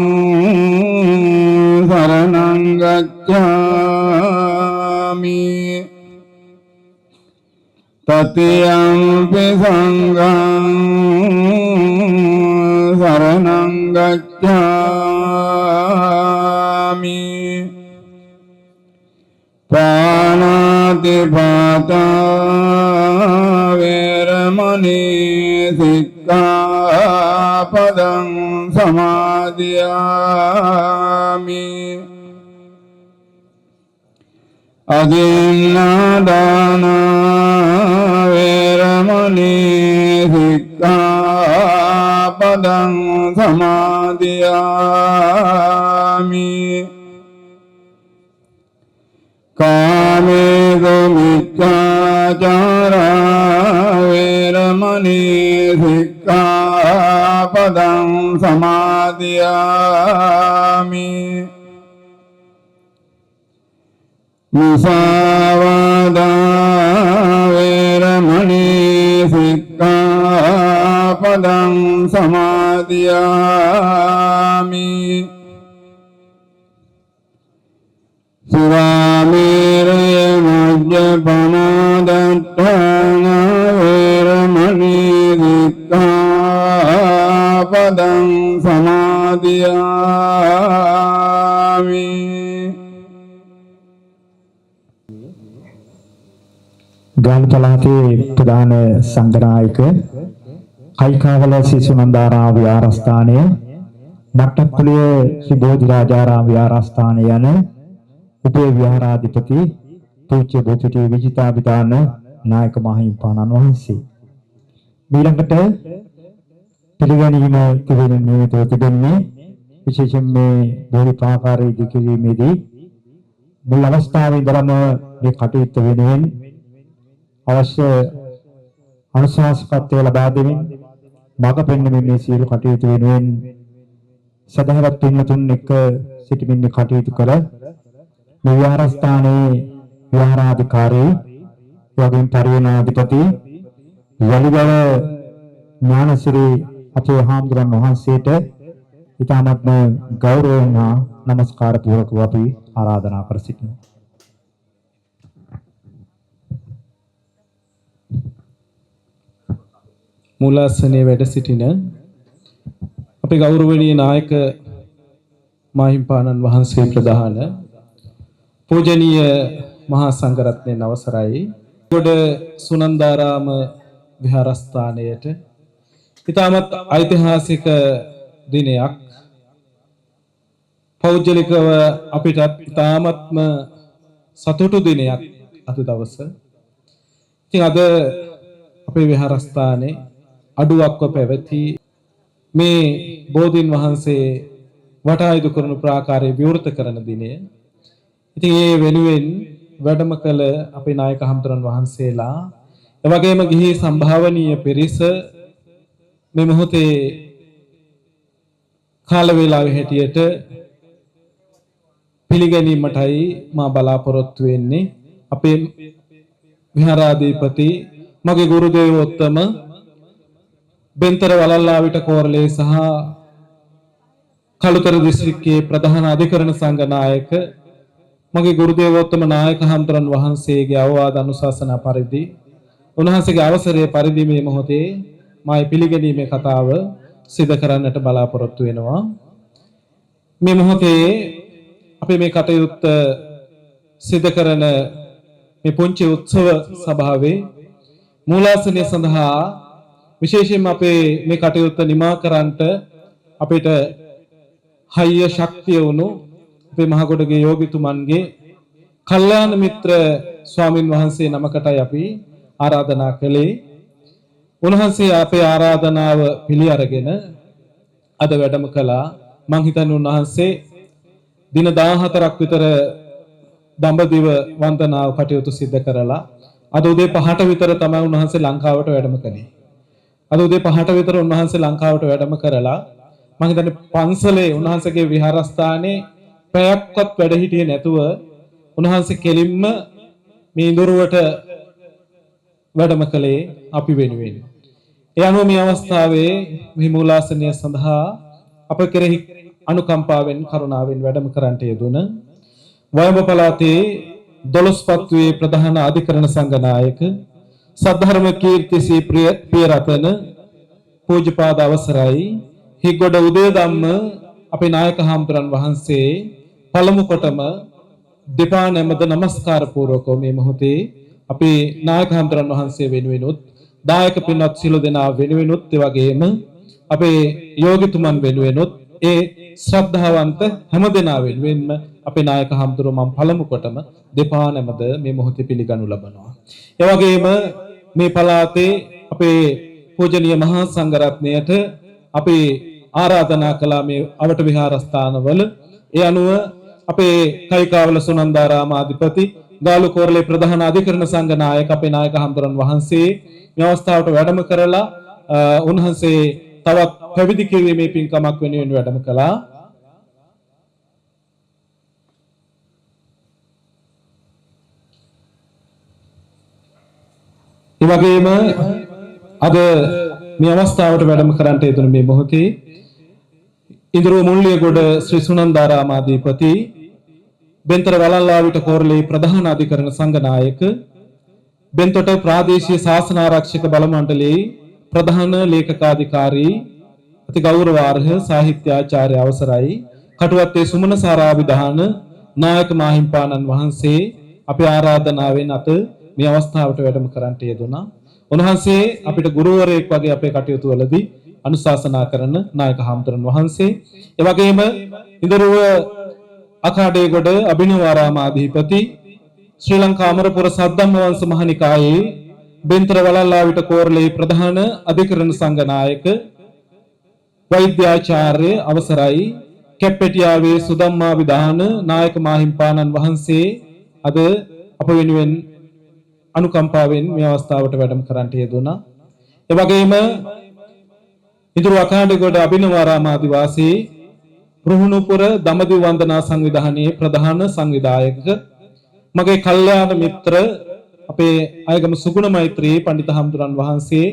සරණං ගච්ඡාමි တတိယံ පි සංඝං සරණං ගච්ඡාමි ပါဏာတိပါတဝေရမဏီ สิกขาပဒံ သမာธิယာမိ အဒိနာဒါနာဝေရမဏီ สิกขาပဒံ သမာธิယာမိ ကာမေသုမိစ္ဆာจาราเวรมณีสิกขาปดังสมาธิยามิมุสาวาทาเวรมณีสิกขาปดังสมาธิยามิ สุราเมรยมัจจปมาดัฏฐานาเวรมณีสิกขาปดังสมาธิยามิ ගාල්ල පළාතේ ප්‍රධාන සංඝනායක කයිකාවල සිසුනන්දාරාම විහාරස්ථානය, මට්ටක්කුලිය ශ්‍රී බෝධිරාජාරාම විහාරස්ථානය යන උපේ විහාරාධිපති පූජ්‍ය බෝධිටි විජිතාභිදාන නායක මහින්පාණන් වහන්සේ ඊළඟට පිළිගැනීම තිබෙන නියමිතව තිබෙන්නේ විශේෂයෙන් මේ බෝධිපාකාරී දිකිරීමේදී මුල් අවස්ථාවේ ඉඳලම මේ කටයුත්ත වෙනුවෙන් අවශ්‍ය අනුශාසකත්වය ලබා දෙමින් මඟ පෙන්වමින් මේ සියලු කටයුතු වෙනුවෙන් සදහවත් පින්වතුන් එක්ක සිටමින් මේ කටයුතු කළ මේ විහාරස්ථානයේ විහාරාධිකාරී වගේම පරිවේනාධිපති යලිවල ඥානසිරි අපේ හාමුදුරන් වහන්සේට ඉතාමත්ම ගෞරවයෙන් හා නමස්කාර පූර්වකව අපි ආරාධනා කර සිටිනවා. මූලාසනයේ වැඩ සිටින අපේ ගෞරවනීය නායක මාහිම්පාණන් වහන්සේ ප්‍රධාන පූජනීය මහා සංඝරත්නයන් අවසරයි ගොඩ සුනන්දාරාම විහාරස්ථානයට ඉතාමත් ඓතිහාසික දිනයක් පෞද්ගලිකව අපිට ඉතාමත්ම සතුටු දිනයක් අද දවස. ඉතින් අද අපේ විහාරස්ථානයේ අඩුවක්ව පැවති මේ බෝධීන් වහන්සේ වටායුතු කරන ප්‍රාකාරය විවෘත කරන දිනය. ඉතින් ඒ වෙනුවෙන් වැඩම කළ අපේ නායක හම්තුරන් වහන්සේලා එවැගේම ගිහි සම්භාවනීය පිරිස මේ මොහොතේ කාල වේලාවේ හැටියට පිළිගැනීමටයි මා බලාපොරොත්තු වෙන්නේ. අපේ විහාරාධිපති මගේ ගුරු දේවෝත්තම බෙන්තර වලල්ලාවිට කෝරළේ සහ කළුතර දිස්ත්‍රික්කයේ ප්‍රධාන අධිකරණ සංඝ නායක මගේ ගුරු දේවෝත්තම නායක හම්තුරන් වහන්සේගේ අවවාද අනුශාසනා පරිදි උන්වහන්සේගේ අවසරයේ පරිදි මේ මොහොතේ මා පිළිගැනීමේ කතාව සිදු කරන්නට බලාපොරොත්තු වෙනවා. මේ මොහොතේ අපි මේ කටයුත්ත සිදු කරන මේ පුංචි උත්සව සභාවේ මූලාසනය සඳහා විශේෂයෙන්ම අපේ මේ කටයුත්ත නිමා කරන්නට අපිට හයිය ශක්තිය වුණු අපේ මහගොඩගේ යෝගිතුමන්ගේ කල්යාණ මිත්‍ර ස්වාමින් වහන්සේ නමකටයි අපි ආරාධනා කළේ. උන්වහන්සේ අපේ ආරාධනාව පිළි අරගෙන අද වැඩම කළා. මං හිතන්නේ උන්වහන්සේ දින 14ක් විතර දඹදිව වන්දනාව කටයුතු සිදු කරලා අද උදේ 5ට විතර තමයි උන්වහන්සේ ලංකාවට වැඩම කළේ. අද උදේ 5ට විතර උන්වහන්සේ ලංකාවට වැඩම කරලා මම හිතන්නේ පන්සලේ උන්වහන්සේගේ විහාරස්ථානයේ පැයක්වත් වැඩ හිටියේ නැතුව උන්වහන්සේ කෙලින්ම මේ ඉඳුරුවට වැඩම කළේ අපි වෙනුවෙන්. ඒ අනුව මේ අවස්ථාවේ මේ මූලාසනය සඳහා අප කෙරෙහි අනුකම්පාවෙන් කරුණාවෙන් වැඩම කරන්නට යෙදුන වයඹ පළාතේ 12 පත්තුවේ ප්‍රධාන අධිකරණ සංඝ නායක සද්ධර්ම කීර්ති සී ප්‍රියරතන පූජ්‍යපාද අවසරයි හිගොඩ උදේධම්ම අපේ නායක හාමුදුරන් වහන්සේ පළමු කොටම දෙපා නැමද නමස්කාර පූර්වකව මේ මොහොතේ අපේ නායක හාමුදුරන් වහන්සේ වෙනුවෙනුත් දායක පින්වත් සිළු දෙනා වෙනුවෙනුත් ඒ වගේම අපේ යෝගිතුමන් වෙනුවෙනුත් ඒ ශ්‍රද්ධාවන්ත හැම දෙනා වෙනුවෙන්ම අපේ නායක හාමුදුරුවෝ මම පළමු කොටම දෙපා නැමද මේ මොහොතේ පිළිගනු ලබනවා. ඒ වගේම මේ පළාතේ අපේ පූජනීය මහා සංඝරත්නයට අපි ආරාධනා කළා මේ අවට විහාරස්ථානවල. ඒ අනුව අපේ කයිකාවල සුනන්දාරාමාධිපති ගාලු කෝරළේ ප්‍රධාන අධිකරණ සංඝ නායක අපේ නායක හම්බුරන් වහන්සේ මේ අවස්ථාවට වැඩම කරලා උන්වහන්සේ තවත් පැවිදි කිරීමේ පින්කමක් වෙනුවෙන් වැඩම කළා. ඒ වගේම අද මේ අවස්ථාවට වැඩම කරන්නට යෙදුණු මේ මොහොතේ ඉන්ද්‍රෝ මුල්ලියගොඩ ශ්‍රී සුනන්දාරාමාධිපති බෙන්තර වලල්ලාවිට කෝරළේ ප්‍රධාන අධිකරණ සංඝ නායක බෙන්තොට ප්‍රාදේශීය ශාසන ආරක්ෂක බල මණ්ඩලයේ ප්‍රධාන ලේකකාධිකාරී අති ගෞරවාර්හ සාහිත්‍යාචාර්ය අවසරයි කටුවත්තේ සුමන සාරාවිධාන නායක මාහිම්පාණන් වහන්සේ අපේ ආරාධනාවෙන් අත මේ අවස්ථාවට වැඩම කරන්නට යෙදුණා. උන්වහන්සේ අපිට ගුරුවරයෙක් වගේ අපේ කටයුතු වලදී අනුශාසනා කරන නායක හාමුදුරන් වහන්සේ. ඒ වගේම ඉඳුරුව අකාඩේගොඩ අභිනවාරාමාධිපති ශ්‍රී ලංකා අමරපුර සද්ධම්ම වංශ මහනිකායේ බෙන්තර වලල්ලාවිට කෝරළේ ප්‍රධාන අධිකරණ සංඝ නායක වෛද්‍යාචාර්ය අවසරයි කැප්පෙටියාවේ සුදම්මා විධාන නායක මාහිම්පාණන් වහන්සේ අද අප වෙනුවෙන් අනුකම්පාවෙන් මේ අවස්ථාවට වැඩම කරන්නට යෙදුණා. ඒ වගේම ඉදිරි අකාඩේගොඩ අභිනවාරාමාදි වාසී රුහුණුපුර දඹදිව වන්දනා සංවිධානයේ ප්‍රධාන සංවිධායක මගේ කල්යාණ මිත්‍ර අපේ අයගම සුගුණ මෛත්‍රී පඬිත හම්දුරන් වහන්සේ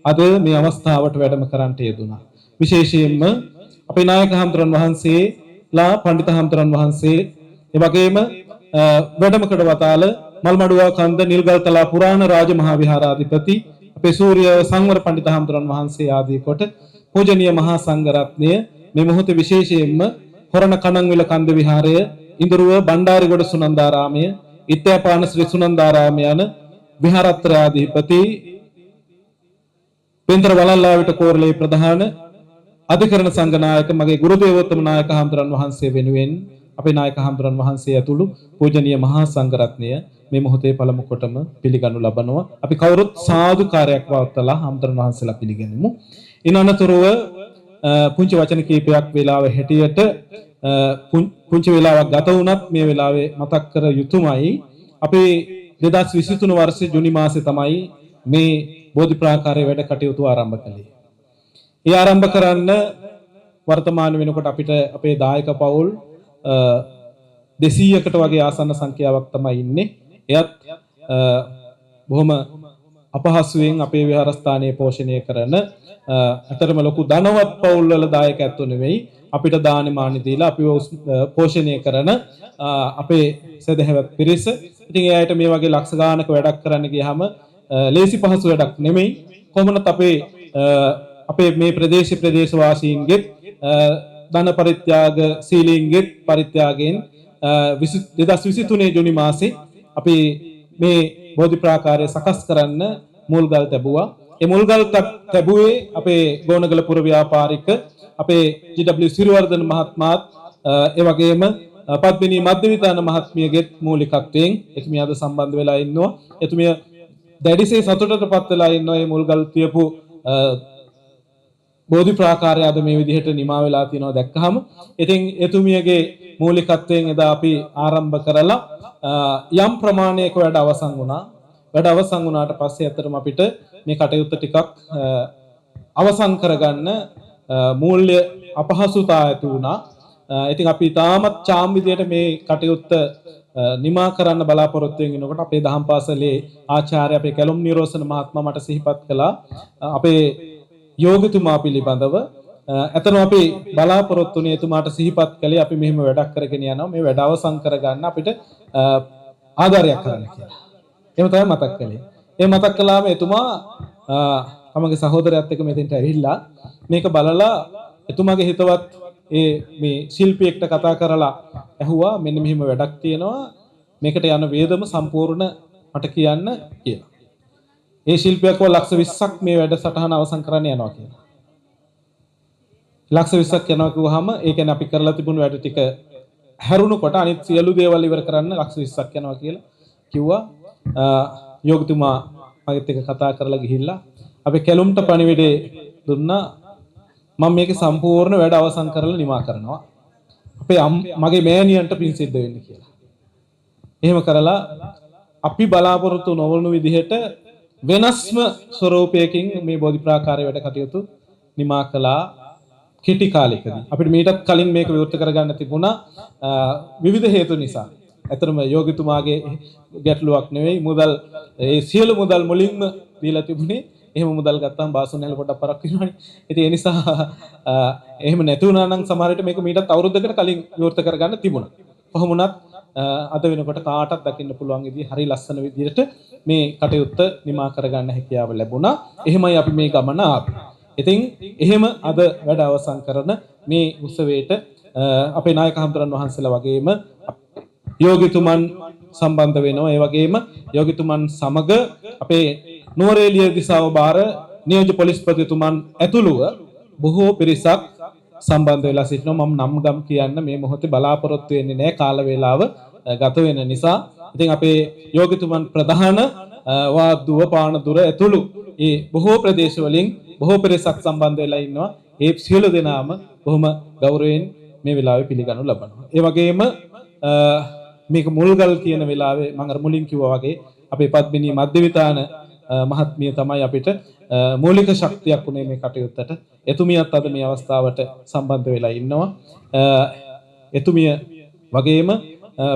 අද මේ අවස්ථාවට වැඩම කරන්නට යෙදුණා. විශේෂයෙන්ම අපේ නායක හම්දුරන් වහන්සේලා පඬිත හම්දුරන් වහන්සේ ඒ වගේම වැඩම කර වතාල මල්මඩුවා කන්ද නිල්ගල්තලා පුරාණ රාජ මහා විහාරාධිපති අපේ සූර්ය සංවර පඬිත හම්දුරන් වහන්සේ ආදී කොට පූජනීය මහා සංඝරත්නය මේ මොහොතේ විශේෂයෙන්ම හොරණ කණන්විල කන්ද විහාරය ඉඳුරුව බණ්ඩාරිගොඩ සුනන්දාරාමය ඉත්‍යාපාන ශ්‍රී සුනන්දාරාමය යන විහාරත්‍රාධිපති පෙන්තර වලල්ලාවිට කෝරළේ ප්‍රධාන අධිකරණ සංඝ නායක මගේ ගුරු දේවෝත්තම නායක හාමුදුරන් වහන්සේ වෙනුවෙන් අපේ නායක හාමුදුරන් වහන්සේ ඇතුළු පූජනීය මහා සංඝරත්නය මේ මොහොතේ පළමු කොටම පිළිගනු ලබනවා. අපි කවුරුත් සාදුකාරයක් පවත්වලා හාමුදුරන් වහන්සේලා පිළිගනිමු. ඉන් අනතුරුව පුංචි වචන කීපයක් වේලාව හැටියට පුංචි වේලාවක් ගත වුණත් මේ වෙලාවේ මතක් කර යුතුමයි. අපේ 2023 වර්ෂයේ ජුනි මාසේ තමයි මේ බෝධි ප්‍රාකාරයේ වැඩ කටයුතු ආරම්භ කළේ. ඒ ආරම්භ කරන්න වර්තමාන වෙනකොට අපිට අපේ දායක පවුල් 200කට වගේ ආසන්න සංඛ්‍යාවක් තමයි ඉන්නේ. එයත් බොහොම අපහසුයෙන් අපේ විහාරස්ථානයේ පෝෂණය කරන අතරම ලොකු ධනවත් පවුල් වල දායක ඇත්තෝ නෙවෙයි. අපිට දාන මාන දීලා අපිව පෝෂණය කරන අපේ සදහැවත් පිරිස. ඉතින් ඒ අයට මේ වගේ ලක්ෂ ගානක වැඩක් කරන්න ගියාම ලේසි පහසු වැඩක් නෙමෙයි. කොහොමනත් අපේ මේ ප්‍රදේශ වාසීන්ගේ ධන පරිත්‍යාග සීලීන්ගේ පරිත්‍යාගයෙන් 2023 ජුනි මාසේ අපි මේ බෝධි ප්‍රාකාරය සකස් කරන්න මුල්ගල් තැබුවා. ඒ මුල්ගල් තැබුවේ අපේ ගෝනගල පුර ව්‍යාපාරික අපේ ජී.ඩබ්ලිව් සිරිවර්ධන මහත්මයාත් ඒ වගේම පද්මිනී මධ්‍යවිතාන මහත්මියගේ මූලිකත්වයෙන් එතුමිය අද සම්බන්ධ වෙලා ඉන්නවා. එතුමිය දැඩිසේ සතුටටපත් වෙලා ඉන්නවා මේ මුල්ගල් තියපු බෝධි ප්‍රාකාරය අද මේ විදිහට නිමා වෙලා තියෙනවා දැක්කහම. ඉතින් එතුමියගේ මූලිකත්වයෙන් එදා අපි ආරම්භ කරලා යම් ප්‍රමාණයක වැඩ අවසන් වුණා. වැඩ අවසන් වුණාට පස්සේ අතරම අපිට මේ කටයුත්ත ටිකක් අවසන් කරගන්න මූල්‍ය අපහසුතා ඇති වුණා. ඉතින් අපි තාමත් චාම් විදියට මේ කටයුත්ත නිමා කරන්න බලාපොරොත්තු වෙන ඉනකොට අපේ දහම් පාසලේ ආචාර්ය අපේ කැලුම් නිරෝෂණ මහත්මයා මට සිහිපත් කළා අපේ යෝගතුමා පිළිබඳව. එතන අපි බලාපොරොත්තු වෙන එතුමාට සිහිපත් කළේ අපි මෙහෙම වැඩක් කරගෙන යනවා මේ වැඩ අවසන් කරගන්න අපිට ආධාරයක් කරන්න කියලා. එහෙම තමයි මතක් කළේ. ඒ මතක් කළාම එතුමා තමගේ සහෝදරයත් එක්ක මෙතෙන්ට ඇවිල්ලා මේක බලලා එතුමාගේ හිතවත් මේ ශිල්පියෙක්ට කතා කරලා ඇහුවා මෙන්න මෙහෙම වැඩක් තියෙනවා මේකට යන වේදම සම්පූර්ණ මට කියන්න කියලා. ඒ ශිල්පියා කව ලක්ෂ 20ක් මේ වැඩසටහන අවසන් කරන්න යනවා කියලා. ලක්ෂ 20ක් යනවා කිව්වහම ඒ කියන්නේ අපි කරලා තිබුණු වැඩ ටික හැරුණකොට අනිත් සියලු දේවල් ඉවර කරන්න ලක්ෂ 20ක් යනවා කියලා කිව්වා. යෝගතුමා මගෙත් එක්ක කතා කරලා ගිහිල්ලා අපි කැලුම්ට පණිවිඩේ දුන්නා මම මේකේ සම්පූර්ණ වැඩ අවසන් කරලා නිමා කරනවා. අපේ මගේ මෑණියන්ට පින් සිද්ධ වෙන්න කියලා. එහෙම කරලා අපි බලාපොරොත්තු නොවුණු විදිහට වෙනස්ම ස්වරූපයකින් මේ බෝධි ප්‍රාකාරය වැඩ කටයුතු නිමා කළා කෙටි කාලයකදී. අපිට මීටත් කලින් මේක විවෘත කරගන්න තිබුණා විවිධ හේතු නිසා. ඇත්තටම යෝගිතුමාගේ ගැටලුවක් නෙවෙයි මුදල් ඒ සියලු මුදල් මුලින්ම දීලා තිබුණේ. එහෙම මුදල් ගත්තාම බාසුනහල පොඩ්ඩක් පරක් වෙනවනේ. ඉතින් ඒ නිසා එහෙම නැති වුණා නම් සමහර විට මේක මීටත් අවුරුද්දකට කලින් විවෘත කරගන්න තිබුණා. කොහොම වුණත් අද වෙනකොට කාටත් දකින්න පුළුවන් විදිහ හරි ලස්සන විදිහට මේ කටයුත්ත නිමා කරගන්න හැකියාව ලැබුණා. එහෙමයි අපි මේ ගමන ආවේ. ඉතින් එහෙම අද වැඩ අවසන් කරන මේ උත්සවයට අපේ නායක හඳුරන් වහන්සේලා වගේම යෝගිතුමන් සම්බන්ධ වෙනවා. ඒ වගේම යෝගිතුමන් සමග අපේ නුවරඑළිය දිසාව බාර නියෝජ්‍ය පොලිස්පතිතුමන් ඇතුළුව බොහෝ පිරිසක් සම්බන්ධ වෙලා සිටිනවා. මම නම් ගම් කියන්න මේ මොහොතේ බලාපොරොත්තු වෙන්නේ නැහැ කාල වේලාව ගත වෙන නිසා. ඉතින් අපේ යෝගිතුමන් ප්‍රධාන වාද්දුව පානදුර ඇතුළු ඒ බොහෝ ප්‍රදේශ වලින් බොහෝ පිරිසක් සම්බන්ධ වෙලා ඉන්නවා. ඒ සියලු දෙනාම බොහොම ගෞරවයෙන් මේ වෙලාවේ පිළිගනු ලබනවා. ඒ වගේම මේක මුල්ගල් කියන වෙලාවේ මම අර මුලින් කිව්වා වගේ අපේ පද්මිනී මධ්‍යවිතාන මහත්මිය තමයි අපිට මූලික ශක්තියක් උනේ මේ කටයුත්තට. එතුමියත් අද මේ අවස්ථාවට සම්බන්ධ වෙලා ඉන්නවා. එතුමිය වගේම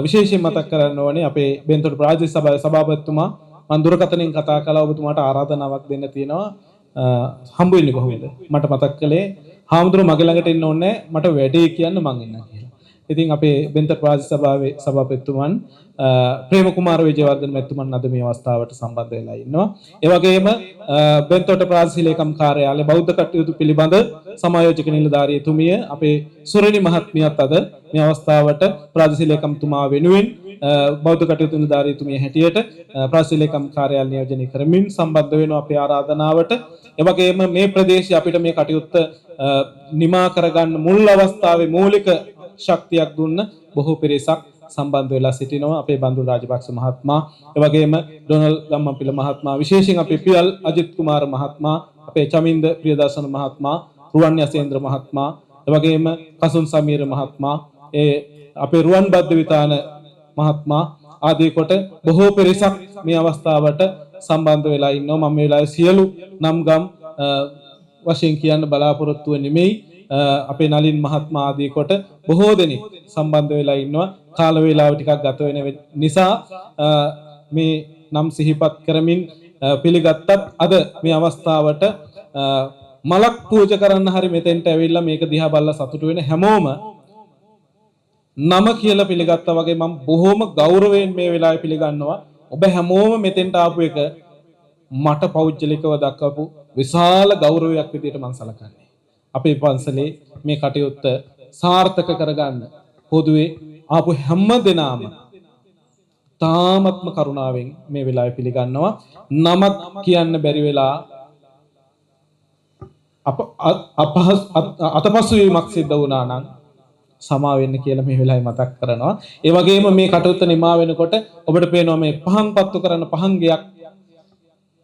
විශේෂයෙන් මතක් කරන්න ඕනේ අපේ බෙන්තොට ප්‍රාදේශීය සභාවේ සභාපතිතුමා මම දුරකථනයෙන් කතා කළා ඔබතුමාට ආරාධනාවක් දෙන්න තියෙනවා. හම්බ වෙන්නේ කොහොමද? මට මතක් කළේ හාමුදුරුවෝ මගේ ළඟට එන්න ඕනේ මට වැඩේ කියන්න මං එන්නම් කියලා. ඉතින් අපේ බෙන්තොට ප්‍රාදේශීය සභාවේ සභාපතිතුමන් ප්‍රේම කුමාර විජේවර්ධන මැතිතුමන් අද මේ අවස්ථාවට සම්බන්ධ වෙලා ඉන්නවා. ඒ වගේම බෙන්තොට ප්‍රාදේශීය ලේකම් කාර්යාලයේ බෞද්ධ කටයුතු පිළිබඳ සමායෝජක නිලධාරියතුමිය අපේ සුරණි මහත්මියත් අද මේ අවස්ථාවට ප්‍රාදේශීය ලේකම්තුමා වෙනුවෙන් බෞද්ධ කටයුතු නිලධාරීතුමිය හැටියට ප්‍රාසීලේකම් කාර්යාලය නියෝජනය කරමින් සම්බන්ධ වෙනවා අපේ ආරාධනාවට. ඒ වගේම මේ ප්‍රදේශයේ අපිට මේ කටයුත්ත නිමා කරගන්න මුල් අවස්ථාවේ මූලික ශක්තියක් දුන්න බොහෝ පිරිසක් සම්බන්ධ වෙලා සිටිනවා. අපේ බන්දුල රාජපක්ෂ මහත්මයා, ඒ වගේම ඩොනල් ගම්මන්පිල මහත්මයා, විශේෂයෙන් අපේ පියල් අජිත් කුමාර මහත්මයා, අපේ චමින්ද ප්‍රියදර්ශන මහත්මයා, රුවන් යසේන්ද්‍ර මහත්මයා, ඒ වගේම කසුන් සමීර මහත්මයා, අපේ රුවන් බද්දවිතාන මහත්මයා ආදී කොට බොහෝ පිරිසක් මේ අවස්ථාවට සම්බන්ධ වෙලා ඉන්නවා. මම මේ වෙලාවේ සියලු නම් ගම් වශයෙන් කියන්න බලාපොරොත්තු වෙන්නේ අපේ නලින් මහත්මයා ආදී කොට බොහෝ දෙනෙක් සම්බන්ධ වෙලා ඉන්නවා. කාල වේලාව ටිකක් ගත වෙන නිසා මේ නම් සිහිපත් කරමින් පිළිගත්තත් අද මේ අවස්ථාවට මලක් පූජා කරන්න හරි මෙතෙන්ට ඇවිල්ලා මේක දිහා බලලා සතුටු වෙන හැමෝම නම කියලා පිළිගත්තා වගේ මම බොහොම ගෞරවයෙන් මේ වෙලාවේ පිළිගන්නවා. ඔබ හැමෝම මෙතෙන්ට ආපු එක මට පෞද්ගලිකව දක්වපු විශාල ගෞරවයක් විදිහට මම සලකන්නේ. අපේ පන්සලේ මේ කටයුත්ත සාර්ථක කරගන්න පොදුවේ ආපු හැම දෙනාම තාමත්ම කරුණාවෙන් මේ වෙලාවේ පිළිගන්නවා. නමක් කියන්න බැරි වෙලා අතපසු වීමක් සිද්ධ වුණා නම් සමා වෙන්න කියලා මේ වෙලාවේ මතක් කරනවා. ඒ වගේම මේ කටයුත්ත නිමා වෙනකොට ඔබට පේනවා මේ පහන් පත්තු කරන පහන් ගයක්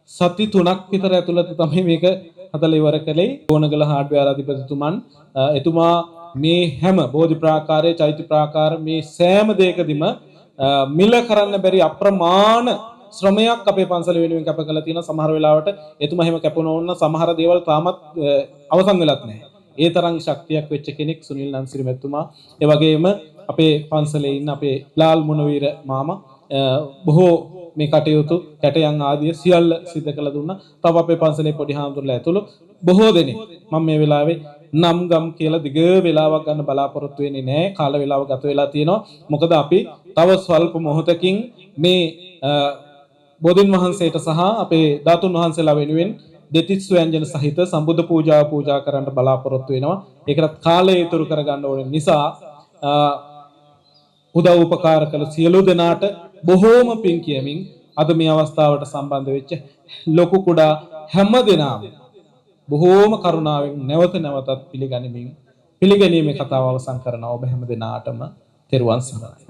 සති 3ක් විතර ඇතුළත තමයි මේක හදලා ඉවර කළේ. ඕනගල හાર્ඩ්වෙයාර් අධිපතිතුමන් එතුමා මේ හැම බෝධි ප්‍රාකාරයේ චෛත්‍ය ප්‍රාකාර මේ සෑම දෙයකදීම මිල කරන්න බැරි අප්‍රමාණ ශ්‍රමයක් අපේ පන්සල වෙනුවෙන් කැප කළා තියෙනවා. සමහර වෙලාවට එතුමා එහෙම කැප නොවුන සමහර දේවල් තාමත් අවසන් වෙලත් නැහැ. ඒ තරම් ශක්තියක් වෙච්ච කෙනෙක් සුනිල් නන්සිරි මැතිතුමා. ඒ වගේම අපේ පන්සලේ ඉන්න අපේ ලාල් මුණවීර මාමා බොහෝ මේ කටයුතු කැටයන් ආදිය සියල්ල සිදු කළ දුන්නා. තව අපේ පන්සලේ පොඩි හාමුදුරුවෝ ඇතුළු බොහෝ දෙනෙක් මම මේ වෙලාවේ නම් ගම් කියලා දිග වෙලාවක් ගන්න බලාපොරොත්තු වෙන්නේ නැහැ. කාල වේලාව ගත වෙලා තියෙනවා. මොකද අපි තව ස්වල්ප මොහොතකින් මේ බෝධින් වහන්සේට සහ අපේ ධාතුන් වහන්සේලා වෙනුවෙන් දෙතිස් ව්‍යංජන සහිත සම්බුද්ධ පූජා කරන්න බලාපොරොත්තු වෙනවා. ඒකට කාලය ඉතුරු කරගන්න ඕන නිසා උදව් උපකාර කළ සියලු දෙනාට බොහෝම පින් කියමින් අද මේ අවස්ථාවට සම්බන්ධ වෙච්ච ලොකු කුඩා හැම දෙනාම බොහෝම කරුණාවෙන් නැවත නැවතත් පිළිගැනීමේ කතාව අවසන් කරනවා. ඔබ හැම දෙනාටම තෙරුවන් සරණයි.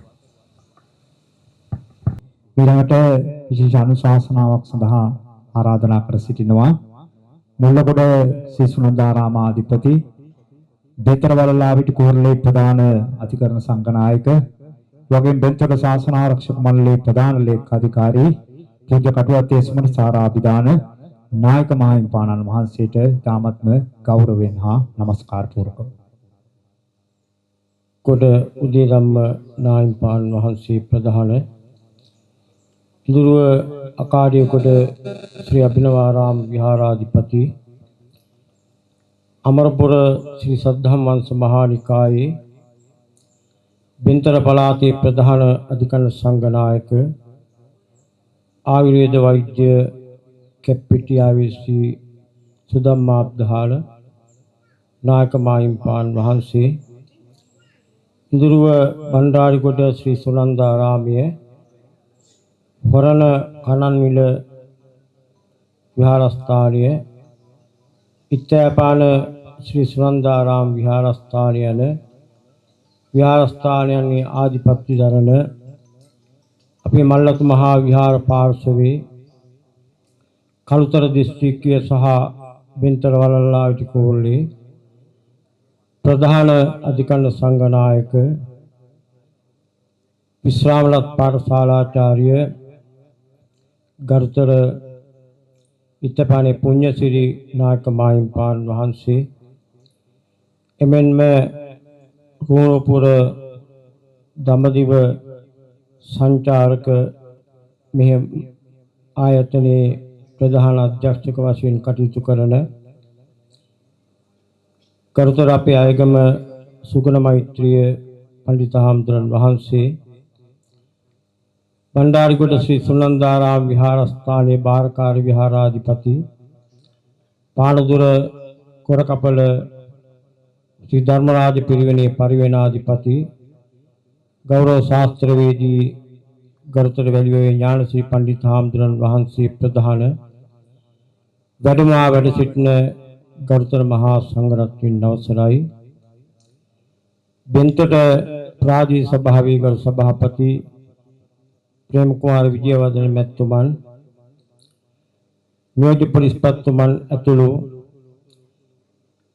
ඊළඟට විශේෂ අනුශාසනාවක් සඳහා ආරාධනා කර සිටිනවා මුල්ලගොඩ ශ්‍රී සුනන්දාරාමාධිපති බෙතරවලලාවිට කුහරලේ ප්‍රධාන අධිකරණ සංඝනායක වගේම බෙන්තක ශාසන ආරක්ෂක මණ්ඩලයේ ප්‍රධාන ලේකාධිකාරී පූජ්‍ය කටුවත්තේ සුමන සාරාභිදාන නායක මහින්පාණන් වහන්සේට තාමත්ම ගෞරවයෙන් හා නමස්කාර පූර්වකව කොට උදේරම්ම නායම්පාණන් වහන්සේ ප්‍රධාන ඉදිරිව අකාඩියකොට ශ්‍රී අභිනවාරාම විහාරාධිපති අමරපුර ශ්‍රී සද්ධම්මංශ මහා නිකායේ බෙන්තර පළාතේ ප්‍රධාන අධිකරණ සංඝනායක ආයුර්වේද වෛද්‍ය කැප්පිටියාවේ ශ්‍රී සුදම්මාබ්දහාල නායක මාහිම්පාණන් වහන්සේ ඉදිරිව බණ්ඩාරිකොට ශ්‍රී සුනන්දාරාමයේ හොරණ කනන්විල විහාරස්ථානය ඉත්තෑපාන ශ්‍රී සුනන්දාරාම විහාරස්ථානය යන විහාරස්ථානයන්හි ආධිපත්‍ය දරන අපේ මල්ලතු මහා විහාර පාර්ශවයේ කළුතර දිස්ත්‍රික්කය සහ බෙන්තර වලල්ලාවිට කෝරළේ ප්‍රධාන අධිකරණ සංඝනායක විශ්‍රාමලත් පාඨශාලාචාර්ය ගරුතර ඉත්තපානේ පුඤ්ඤසිරි නායක මාහිම්පාණන් වහන්සේ එමෙන්ම රෝණපුර දඹදිව සංචාරක මෙහෙම ආයතනයේ ප්‍රධාන අධ්‍යක්ෂක වශයෙන් කටයුතු කරන ගරුතර අපේ අයගම සුගුණ මෛත්‍රිය පඬිත හාමුදුරන් වහන්සේ බණ්ඩාරිකොට ශ්‍රී සුනන්දාරාම විහාරස්ථානයේ බාරකාරී විහාරාධිපති පානදුර කොරකපල ශ්‍රී ධර්මරාජ පිරිවෙනේ පරිවෙනාධිපති ගෞරව ශාස්ත්‍රවේදී ගරුතර වැලිඔය ඥානශ්‍රී පණ්ඩිත හාමුදුරන් වහන්සේ ප්‍රධාන වැඩමවා වැඩ සිටින ගරුතර මහා සංඝරත්නයන් අවසරයි. බෙන්තට ප්‍රාදේශීය සභාවේ ගරු සභාපති ප්‍රේම කුමාර විජයවර්ධන මැතිතුමන්, නියෝජ්‍ය පොලිස්පතිතුමන් ඇතුළු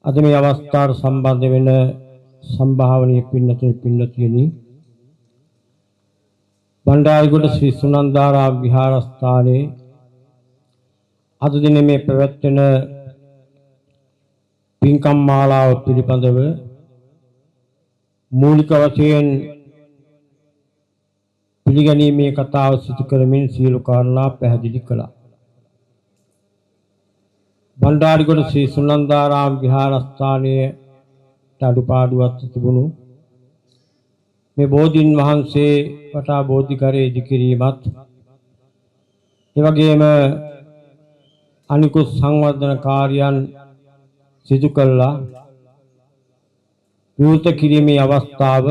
අද මේ අවස්ථාවට සම්බන්ධ වෙන සම්භාවනීය පින්නතුනි, බණ්ඩාරිගොඩ ශ්‍රී සුනන්දාරාම විහාරස්ථානයේ අද දිනේ මේ පැවැත්වෙන පින්කම් මාලාව පිළිබඳව මූලික වශයෙන් පිළිගැනීමේ කතාව සිදු කරමින් සියලු කාරණා පැහැදිලි කළා. බණ්ඩාරිගොඩ ශ්‍රී සුනන්දාරාම විහාරස්ථානයේ අඩුපාඩුවක් තිබුණු මේ බෝධීන් වහන්සේ වටා බෝධිඝරය ඉදි කිරීමත්, ඒ වගේම අනිකුත් සංවර්ධන කාර්යයන් සිදු කළා. විවෘත කිරීමේ අවස්ථාව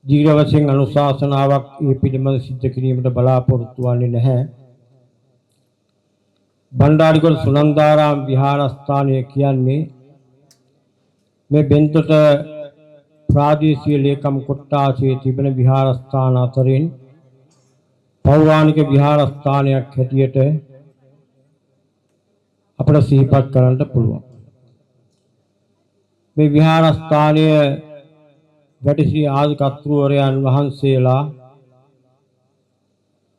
දීර්ඝ වශයෙන් අනුශාසනාවක් මේ පිළිබඳ සිද්ධ කිරීමට බලාපොරොත්තු වන්නේ නැහැ. බණ්ඩාරිගොඩ සුනන්දාරාම විහාරස්ථානය කියන්නේ මේ බෙන්තට ප්‍රාදේශීය ලේකම් කොට්ටාසයේ තිබෙන විහාරස්ථාන අතරින් පෞරාණික විහාරස්ථානයක් හැටියට අපට සිහිපත් කරන්නට පුළුවන්. මේ විහාරස්ථානය වැඩ සිටි ආදිකර්තෘවරයන් වහන්සේලා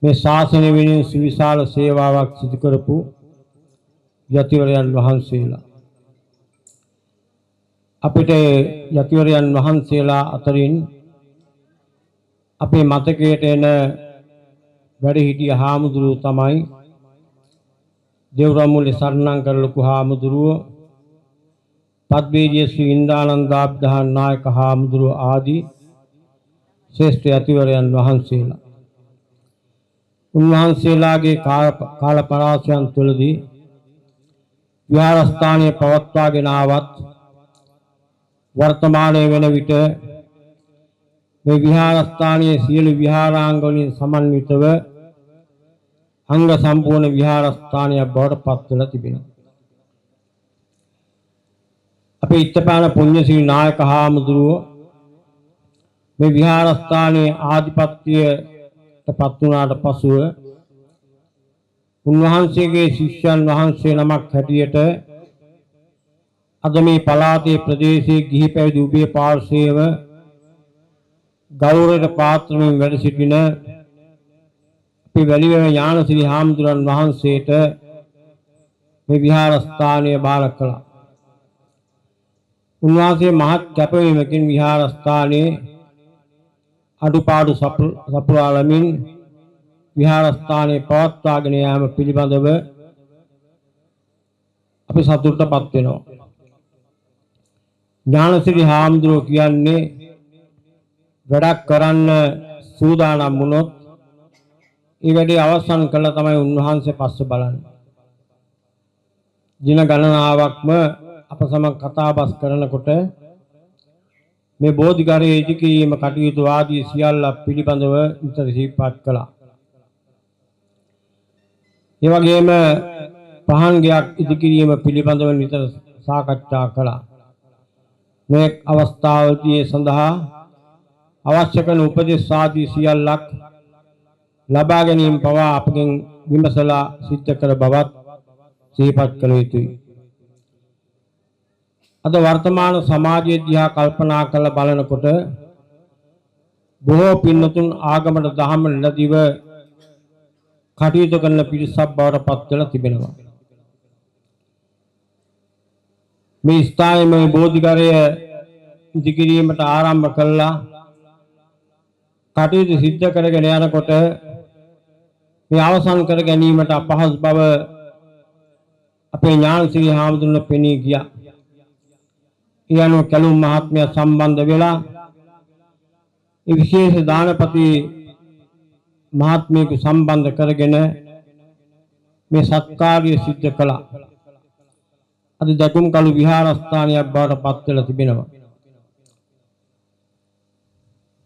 මේ ශාසනය වෙනුවෙන් සුවිශාල සේවාවක් සිදු කරපු යතිවරයන් වහන්සේලා. අපිට යතිවරයන් වහන්සේලා අතරින් අපේ මතකයට එන වැඩ සිටිය හාමුදුරුව තමයි දේවරාමුල්ලේ සරණංකර ලොකු හාමුදුරුව, පද්මේජය ශ්‍රී ඉන්දානන්දාබ්ධාන නායක හාමුදුරුව ආදී ශ්‍රේෂ්ඨ යතිවරයන් වහන්සේලා. උන්වහන්සේලාගේ කාල පරාසයන් තුළදී විහාරස්ථානයේ පවත්වාගෙන ආවත් වර්තමානයේ වෙන විට මේ විහාරස්ථානයේ සියලු විහාරාංග වලින් සමන්විතව අංග සම්පූර්ණ විහාරස්ථානයක් බවට පත් වෙලා තිබෙනවා. අපේ ඉත්තපාන පුණ්‍යශ්‍රී නායක හාමුදුරුව මේ විහාරස්ථානයේ ආධිපත්‍යයට පත් වුණාට පසුව උන්වහන්සේගේ ශිෂ්‍යයන් වහන්සේ නමක් හැටියට අද මේ පළාතේ ප්‍රදේශයේ ගිහි පැවිදි උභය පාර්ශ්වයේම ගෞරවයට පාත්‍ර වෙමින් වැඩ සිටින අපේ වැලිවැව ඥානශ්‍රී හාමුදුරන් වහන්සේට මේ විහාරස්ථානය බාර කළා. උන්වහන්සේ මහත් කැපවීමකින් විහාරස්ථානයේ අඩුපාඩු සපුරාලමින් විහාරස්ථානයේ පවත්වාගෙන යාම පිළිබඳව අපි සතුටටපත් වෙනවා. ඥානශ්‍රී හාමුදුරුවෝ කියන්නේ වැඩක් කරන්න සූදානම් වුණොත් ඒ වැඩේ අවසන් කළා තමයි උන්වහන්සේ පස්සේ බලන්නේ. දින ගණනාවක්ම අප සමග කතා බස් කරනකොට මේ බෝධිඝරයේ ඉදි කිරීම කටයුතු ආදී සියල්ල පිළිබඳව විතර සිහිපත් කළා. ඒ වගේම පහන් ගයක් ඉදි කිරීම පිළිබඳව විතර සාකච්ඡා කළා. මේ අවස්ථාවදී සඳහා අවශ්‍ය කරන උපදෙස් ආදී සියල්ලක් ලබා ගැනීම පවා අපගෙන් විමසලා සිද්ධ කර බවත් සිහිපත් කළ යුතුයි. අද වර්තමාන සමාජයේ දිහා කල්පනා කරලා බලනකොට බොහෝ පින්නතුන් ආගමට දහම ලැබිව කටයුතු කරන පිරිසක් බවට පත් වෙලා තිබෙනවා. මේ ස්ථානයේ මේ බෝධිඝරය ඉදි කිරීමට ආරම්භ කළා කටයුතු සිද්ධ කරගෙන යනකොට මේ අවසන් කර ගැනීමට අපහසු බව අපේ ඥානශ්‍රී හාමුදුරුවෝ පෙනී ගියා. ඊයන්ව කැලුම් මහත්මයා සම්බන්ධ වෙලා ඒ විශේෂ දානපති මහත්මියක සම්බන්ධ කරගෙන මේ සත්කාර්ය සිද්ධ කළා. අද දකුම්කලු විහාරස්ථානයක් බවට පත් වෙලා තිබෙනවා.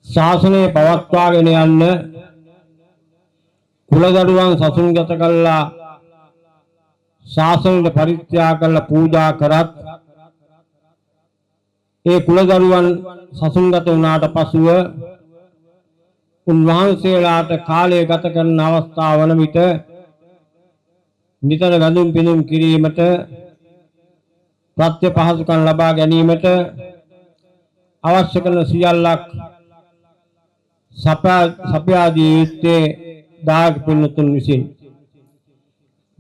ශාසනය පවත්වාගෙන යන්න කුලදරුවන් සසුන්ගත කළා ශාසනයට පරිත්‍යාග කළා පූජා කරත් ඒ කුලදරුවන් සසුන්ගත වුණාට පසුව උන්වහන්සේලාට කාලය ගත කරන අවස්ථාව වන විට නිතර වැඳුම් පිදුම් කිරීමට ප්‍රත්‍ය පහසුකම් ලබා ගැනීමට අවශ්‍ය කරන සියල්ලක් සපයාදී යුත්තේ දායක පින්තුන් විසින්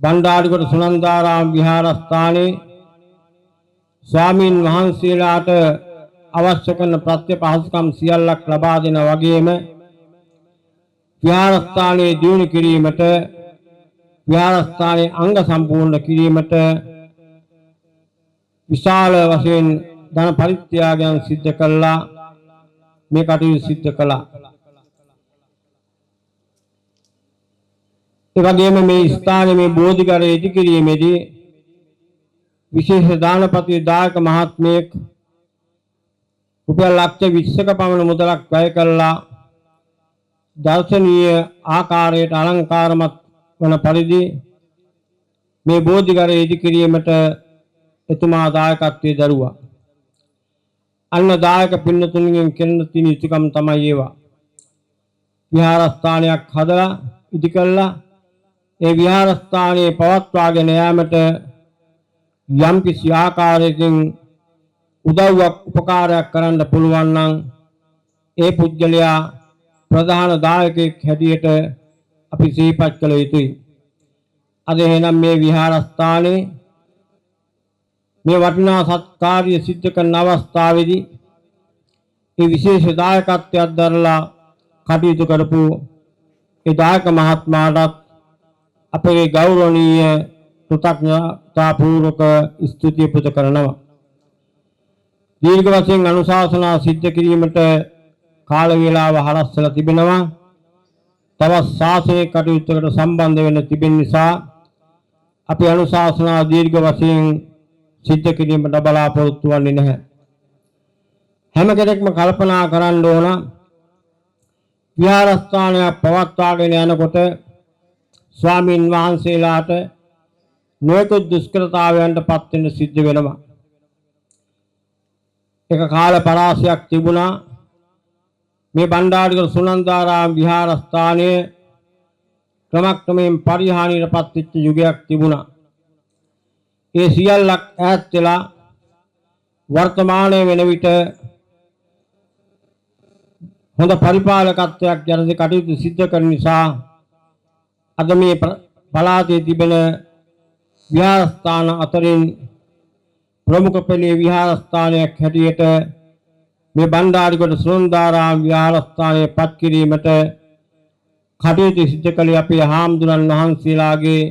බණ්ඩාරගොඩ සුනන්දාරාම විහාරස්ථානයේ ස්වාමීන් වහන්සේලාට අවශ්‍ය කරන ප්‍රත්‍ය පහසුකම් සියල්ලක් ලබා දෙන වගේම විහාරස්ථානයේ දියුණු කිරීමට විහාරස්ථානයේ අංග සම්පූර්ණ කිරීමට විශාල වශයෙන් ධන පරිත්‍යාගයන් සිද්ධ කළා මේ කටයුතු සිද්ධ කළා. ඒ වගේම මේ ස්ථානයේ මේ බෝධිඝර ඉදි කිරීමේදී විශේෂ දානපති දායක මහත්මයෙක් රුපියල් ලක්ෂ 20ක පමණ මුදලක් වැය කළා දර්ශනීය ආකාරයට අලංකාරමත් වන පරිදි මේ බෝධිඝර ඉදි කිරීමට එතුමා දායකත්වයේ දරුවා. අන්න දායක පින්නතුන්ගෙන් කෙරෙන තියෙන යුතුයකම් තමයි ඒවා. විහාරස්ථානයක් හදලා ඉදි කළා ඒ විහාරස්ථානයේ පවත්වාගෙන යාමට යම් කිසි ආකාරයකින් උදව්වක් උපකාරයක් කරන්න පුළුවන් නම් ඒ පුද්ගලයා ප්‍රධාන දායකයෙක් හැටියට අපි සිහිපත් කළ යුතුයි. අද එහෙනම් මේ විහාරස්ථානයේ මේ වටිනා සත්කාර්ය සිද්ධ කරන අවස්ථාවේදී මේ විශේෂ දායකත්වයක් දරලා කටයුතු කරපු ඒ දායක මහත්මයාට අපේ ගෞරවනීය කෘතඥතාපූර්වක ස්තුතිය පුද කරනවා. දීර්ඝ වශයෙන් අනුශාසනා සිද්ධ කිරීමට කාල වේලාව හරස්සලා තිබෙනවා. තවත් ශාසනික කටයුත්තකට සම්බන්ධ වෙන්න තිබෙන නිසා අපි අනුශාසනා දීර්ඝ වශයෙන් සිද්ධ කිරීමට බලාපොරොත්තු වෙන්නේ නැහැ. හැම කෙනෙක්ම කල්පනා කරන්න ඕන විහාරස්ථානයක් පවත්වාගෙන යනකොට ස්වාමීන් වහන්සේලාට නොයෙකුත් දුෂ්කරතාවයන්ට පත් වෙන්න සිද්ධ වෙනවා. එක කාල පරාසයක් තිබුණා මේ බණ්ඩාරගල සුනන්දාරාම විහාරස්ථානයේ ක්‍රමක්‍රමයෙන් පරිහානියට පත් වෙච්ච යුගයක් තිබුණා. ඒ සියල්ලක් ඈත් වෙලා වර්තමානයේ වෙන විට හොඳ පරිපාලකත්වයක් යටතේ කටයුතු සිද්ධ කරන නිසා අද මේ පළාතේ තිබෙන විහාරස්ථාන අතරින් ප්‍රමුඛ පෙළේ විහාරස්ථානයක් හැටියට මේ බණ්ඩාරගොඩ සුනන්දාරාම විහාරස්ථානයේ පත් කිරීමට කටයුතු සිද්ධ කළේ අපේ හාමුදුරන් වහන්සේලාගේ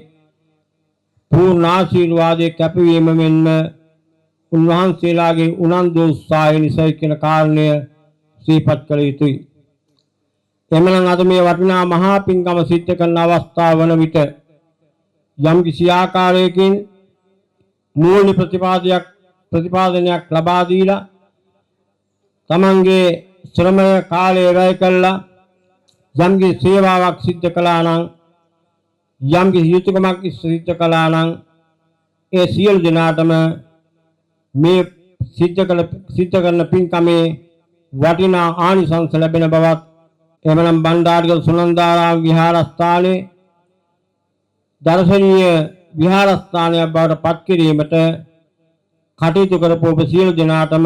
පූර්ණ ආශිර්වාදයේ කැපවීම මෙන්ම උන්වහන්සේලාගේ උනන්දු උත්සාහය නිසා කියන කාරණය සිහිපත් කළ යුතුයි. එමනම් අද මේ වටිනා මහා පින්කම සිද්ධ කරන අවස්ථාව වන විට යම් කිසි ආකාරයකින් මූලික ප්‍රතිපාදනයක් ලබා දීලා තමන්ගේ ශ්‍රමය කාලය වැය කළා යම් කිසි සේවාවක් සිද්ධ කළා නම් යම් කිසි යුතුයකමක් සිද්ධ කළා නම් ඒ සියලු දෙනාටම මේ සිද්ධ කරන පින්කමේ වටිනා ආනිසංස ලැබෙන බවත් එමනම් බණ්ඩාරගල සුනන්දාරාම විහාරස්ථානයේ දර්ශනීය විහාරස්ථානයක් බවට පත් කිරීමට කටයුතු කරපු ඔබ සියලු දෙනාටම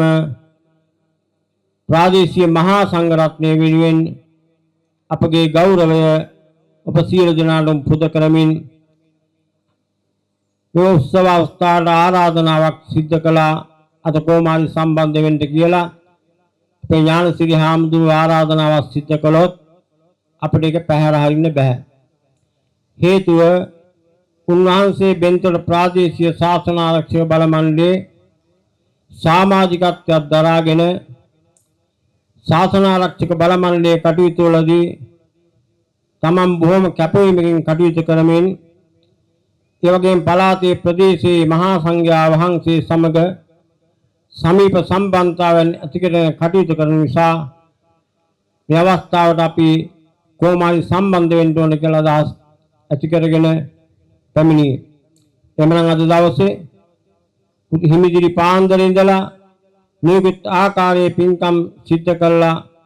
ප්‍රාදේශීය මහා සංඝරත්නය වෙනුවෙන් අපගේ ගෞරවය ඔබ සියලු දෙනාටම පුද කරමින් මේ උත්සව අවස්ථාවට ආරාධනාවක් සිද්ධ කළා අද කොමාරි සම්බන්ධ වෙන්න කියලා අපේ ඥානසිරි හාමුදුරුවෝ ආරාධනාවක් සිද්ධ කළොත් අපිට ඒක පැහැර හරින්න බෑ. හේතුව උන්වහන්සේ බෙන්තොට ප්‍රාදේශීය ශාසන ආරක්ෂක බල මණ්ඩලයේ සමාජිකත්වයක් දරාගෙන ශාසන ආරක්ෂක බල මණ්ඩලයේ කටයුතු වලදී තමන් බොහොම කැපවීමකින් කටයුතු කරමින් ඒ වගේම පළාතේ ප්‍රදේශයේ මහා සංඝයා වහන්සේ සමග සමීප සම්බන්ධතාවයන් ඇති කරගෙන කටයුතු කරන නිසා මේ අවස්ථාවට අපි කොහොමයි සම්බන්ධ වෙන්න ඕන කියලා අදහස් ඇති කරගෙන පැමිණියේ. එමනම් අද දවසේ හිමිදිරි පාන්දරේ ඉඳලා නියමිත ආකාරයේ පින්කම් සිද්ධ කළා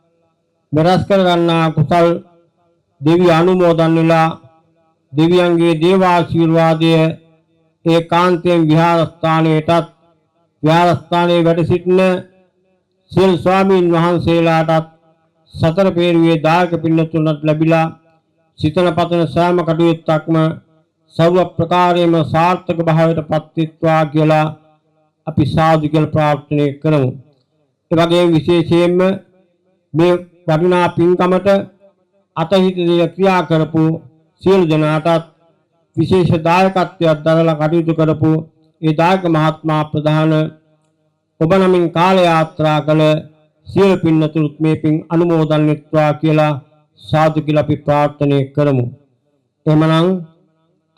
මෙරස් කර ගන්නා කුසල් දෙවි අනුමෝදන් වෙලා දෙවියන්ගේ දේවාශිර්වාදය ඒකාන්තයෙන් විහාරස්ථානයටත් විහාරස්ථානයේ වැඩ සිටින සියලු ස්වාමීන් වහන්සේලාටත් සතර පේරුවේ දායක පින්නතුන්ට ලැබිලා සිතන පතන සෑම කටයුත්තක්ම සර්ව ප්‍රකාරයෙන්ම සාර්ථක භාවයට පත්වෙත්වා කියලා අපි සාදු කියලා ප්‍රාර්ථනා කරමු. ඒ වගේම විශේෂයෙන්ම මේ වටිනා පින්කමට අතහිත ක්‍රියා කරපු සියලු දෙනාටත් විශේෂ දායකත්වයක් දරලා කටයුතු කරපු ඒ දායක මහත්මයා ප්‍රධාන ඔබ නමින් කාල යාත්‍රා කළ සියලු පින්නතුරුත් මේ පින් අනුමෝදන් වෙත්වා කියලා සාදු කියලා අපි ප්‍රාර්ථනා කරමු. එhmenan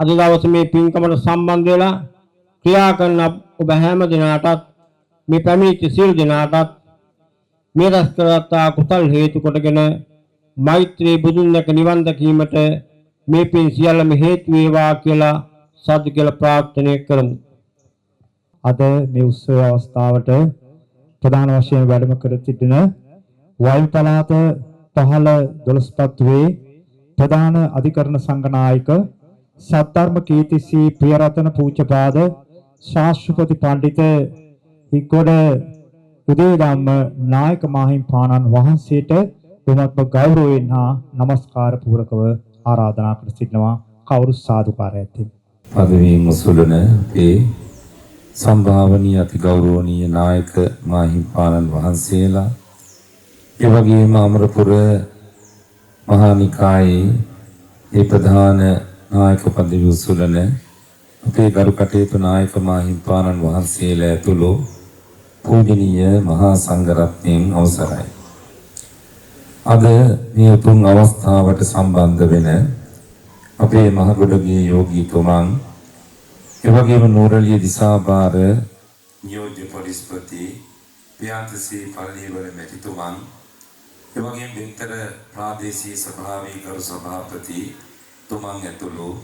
අද දවසේ මේ පින්කමට සම්බන්ධ වෙලා ක්‍රියා කරන ඔබ හැම දිනාටත් මේ පැමිණිච්ච සියලු දිනාටත් මේ රැස් කරගත්තා කුසල් හේතු කොටගෙන මෛත්‍රී බුදුන් දැක නිවන් දැකීමට මේ පින් සියල්ලම හේතු වේවා කියලා සාදු කියලා ප්‍රාර්ථනා කරමු. අද මේ උත්සව අවස්ථාවට ප්‍රධාන වශයෙන් වැඩම කර සිටින වයින් පළාත 15 12 ප්‍රධාන අධිකරණ සංඝනායක සද්ධර්ම කීර්තිසී ප්‍රියරතන පූජ්‍යපාද ශාස්ත්‍රපති පඬිත හික්කොඩ උදේධම්ම නායක මාහිම්පාණන් වහන්සේට උමත්ම ගෞරවයෙන් හා নমස්කාර පූරකව ආරාධනා කර සිටිනවා. කවුරු සාදුකාරය ඇති පදවී මුසුලන ඒ සම්භාවනීය අති ගෞරවනීය නායක මාහිම්පාණන් වහන්සේලා ඒ වගේම අමරපුර මහා නිකායේ ඒ ප්‍රධාන නායක පදවි උසුලන අපේ ගරු කටයුතු නායක මාහිම්පාණන් වහන්සේලා ඇතුළු පූජනීය මහා සංඝරත්නයන් අවසරයි. අද මේ උතුම් අවස්ථාවට සම්බන්ධ වෙන අපේ මහගොඩගේ යෝගීතුමන් එවැගේම නූරලිය දිසාභාර නියෝජ්‍ය පොලිස්පති පියාන්තසී පළලිවල මැතිතුමන් එවැගේම බින්තර ප්‍රාදේශීය සභාවේ ගරු සභාපති තුමන් ඇතුළු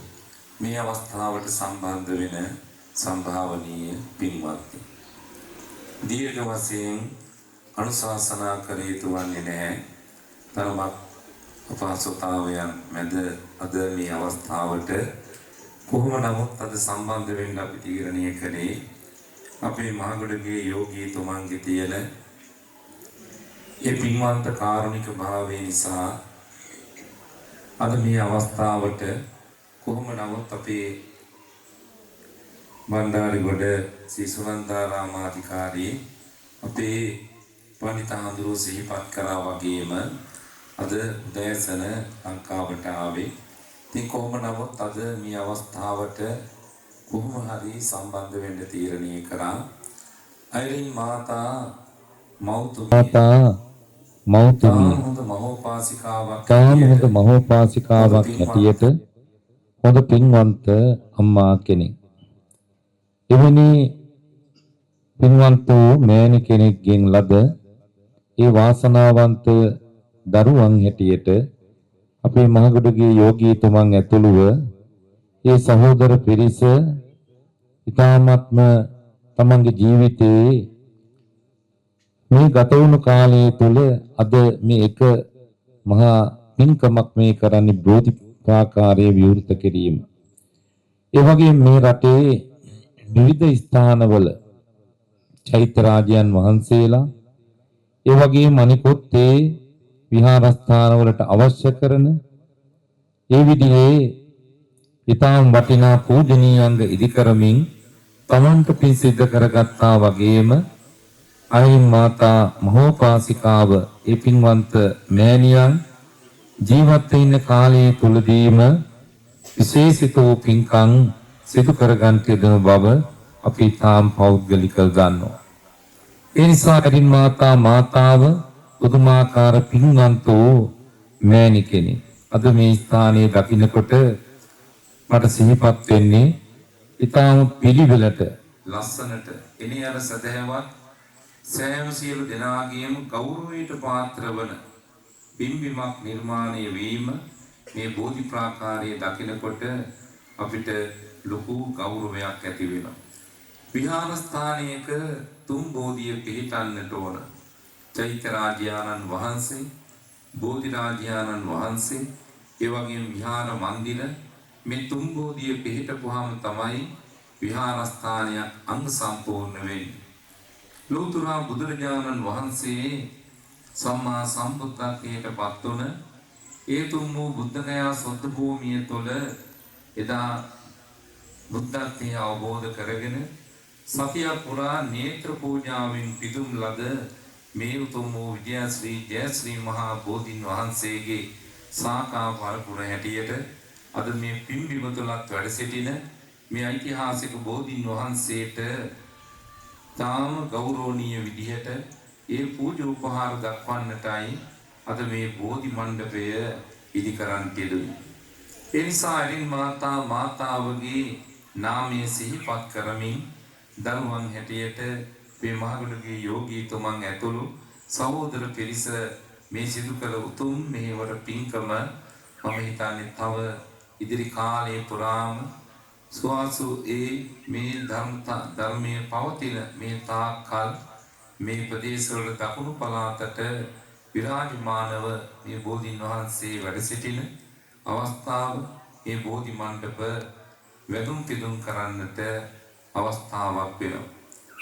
මේ අවස්ථාවට සම්බන්ධ වෙන සම්භාවනීය පින්වත්නි දීර්ඝ වශයෙන් අනුශාසනා කර යුතු වන්නේ නැහැ. තරමක් අපහසුතාවයන් මැද අද මේ අවස්ථාවට කොහොම නමුත් අද සම්බන්ධ වෙන්න අපි තීරණය කළේ අපේ මහගොඩගේ යෝගීතුමන්ගේ තියෙන ඒ පින්වන්ත කාරුණික භාවය නිසා අද මේ අවස්ථාවට කොහොම නමුත් අපේ බණ්ඩාරිගොඩ ශ්‍රී සුනන්දාරාමාධිකාරී අපේ පඬිත හඳුරු සිහිපත් කරා වගේම අද උදෑසන ලංකාවට ආවේ. ඉතින් කොහොම නමුත් අද මේ අවස්ථාවට කොහොම හරි සම්බන්ධ වෙන්න තීරණය කරා. අයිරින් මාතා මෞතුමිය හොඳ මහෝපාසිකාවක් හැටියට හොඳ පින්වන්ත අම්මා කෙනෙක්. එවැනි පින්වන්ත මෑණි කෙනෙක්ගෙන් ලද ඒ වාසනාවන්ත දරුවන් හැටියට අපේ මහගොඩගේ යෝගීතුමන් ඇතුළුව ඒ සහෝදර පිරිස ඊ타ත්ම තමන්ගේ ජීවිතයේ මේ ගත වුණු කාලය තුළ අද මේ එක මහා පින්කමක් මේ කරන්නේ බෝධිපාකාරයේ විවෘත කිරීම. ඒ වගේම මේ රටේ විවිධ ස්ථානවල චෛත්‍ය රාජයන් වහන්සේලා ඒ වගේම අනිකුත් ඒ විහාරස්ථානවලට අවශ්‍ය කරන ඒ විදිහේ ඊටාම් වටිනා පූජනීයංග ඉදි කරමින් තමන්ට පින් සිද්ධ කරගත්තා වගේම අයින් මාතා මහෝපාසිකාව ඒ පින්වන්ත මෑණියන් ජීවත් වෙන කාලයේ තුලදීම විශේෂිත වූ පින්කම් සිදු කරගන්න යන බව අපි තාම පෞද්ගලිකව දන්නවා. ඒ නිසා අයින් මාතාව පුදුමාකාර පින්වන්ත වූ මෑණි කෙනෙක්. අද මේ ස්ථානයේ දකින්නකොට මට සිහිපත් වෙන්නේ ඊටාම පිළිවෙලට ලස්සනට එනේ අර සදහැවත් සෑම සියලු දෙනාගේම ගෞරවයට පාත්‍ර වන පින්බිමක් නිර්මාණය වීම මේ බෝධි ප්‍රාකාරයේ දකිනකොට අපිට ලොකු ගෞරවයක් ඇති වෙනවා. විහාරස්ථානයක තුන් බෝධිය පිහිටන්නට ඕන. චෛත්‍ය රාජානන් වහන්සේ, බෝධි රාජානන් වහන්සේ, ඒ වගේම විහාර මන්දිර මේ තුන් බෝධිය පිහිටපුවාම තමයි විහාරස්ථානයක් අංග සම්පූර්ණ වෙන්නේ. ලෝතර බුදුරජාණන් වහන්සේ සම්මා සම්බුද්ධත්වයට පත් වුණ ඒ තුන් වූ බුද්ධගයා සොත් භූමිය තුළ එදා බුද්ධත්වය අවබෝධ කරගෙන සතිය පුරා නේත්‍ර පූජාවෙන් පිදුම් ලද මේ උතුම් වූ විජයශ්‍රී ජයශ්‍රී මහා බෝධීන් වහන්සේගේ සාකා පරපුර හැටියට අද මේ පින්බිම තුලත් වැඩ සිටින මේ ඓතිහාසික බෝධීන් වහන්සේට තාම ගෞරවනීය විදිහට ඒ පූජා උපහාර දක්වන්නටයි අද මේ බෝධි මණ්ඩපය ඉදි කරන් තිබෙන්නේ. ඒ නිසා අරින් මාතාවගේ නාමය සිහිපත් කරමින් දරුවන් හැටියට මේ මහගුණගේ යෝගීතුමන් ඇතුළු සහෝදර පිරිස මේ සිදු කළ උතුම් මෙහෙවර පින්කම මම හිතන්නේ තව ඉදිරි කාලයේ පුරාම සුවාසු මේ ධර්මයේ පවතින මේ තාක්කල් මේ ප්‍රදේශවල දකුණු පළාතට විරාජමානව මේ බෝධීන් වහන්සේ වැඩ සිටින අවස්ථාව මේ බෝධි මණ්ඩප වැදුම් පිදුම් කරන්නට අවස්ථාවක් වෙනවා.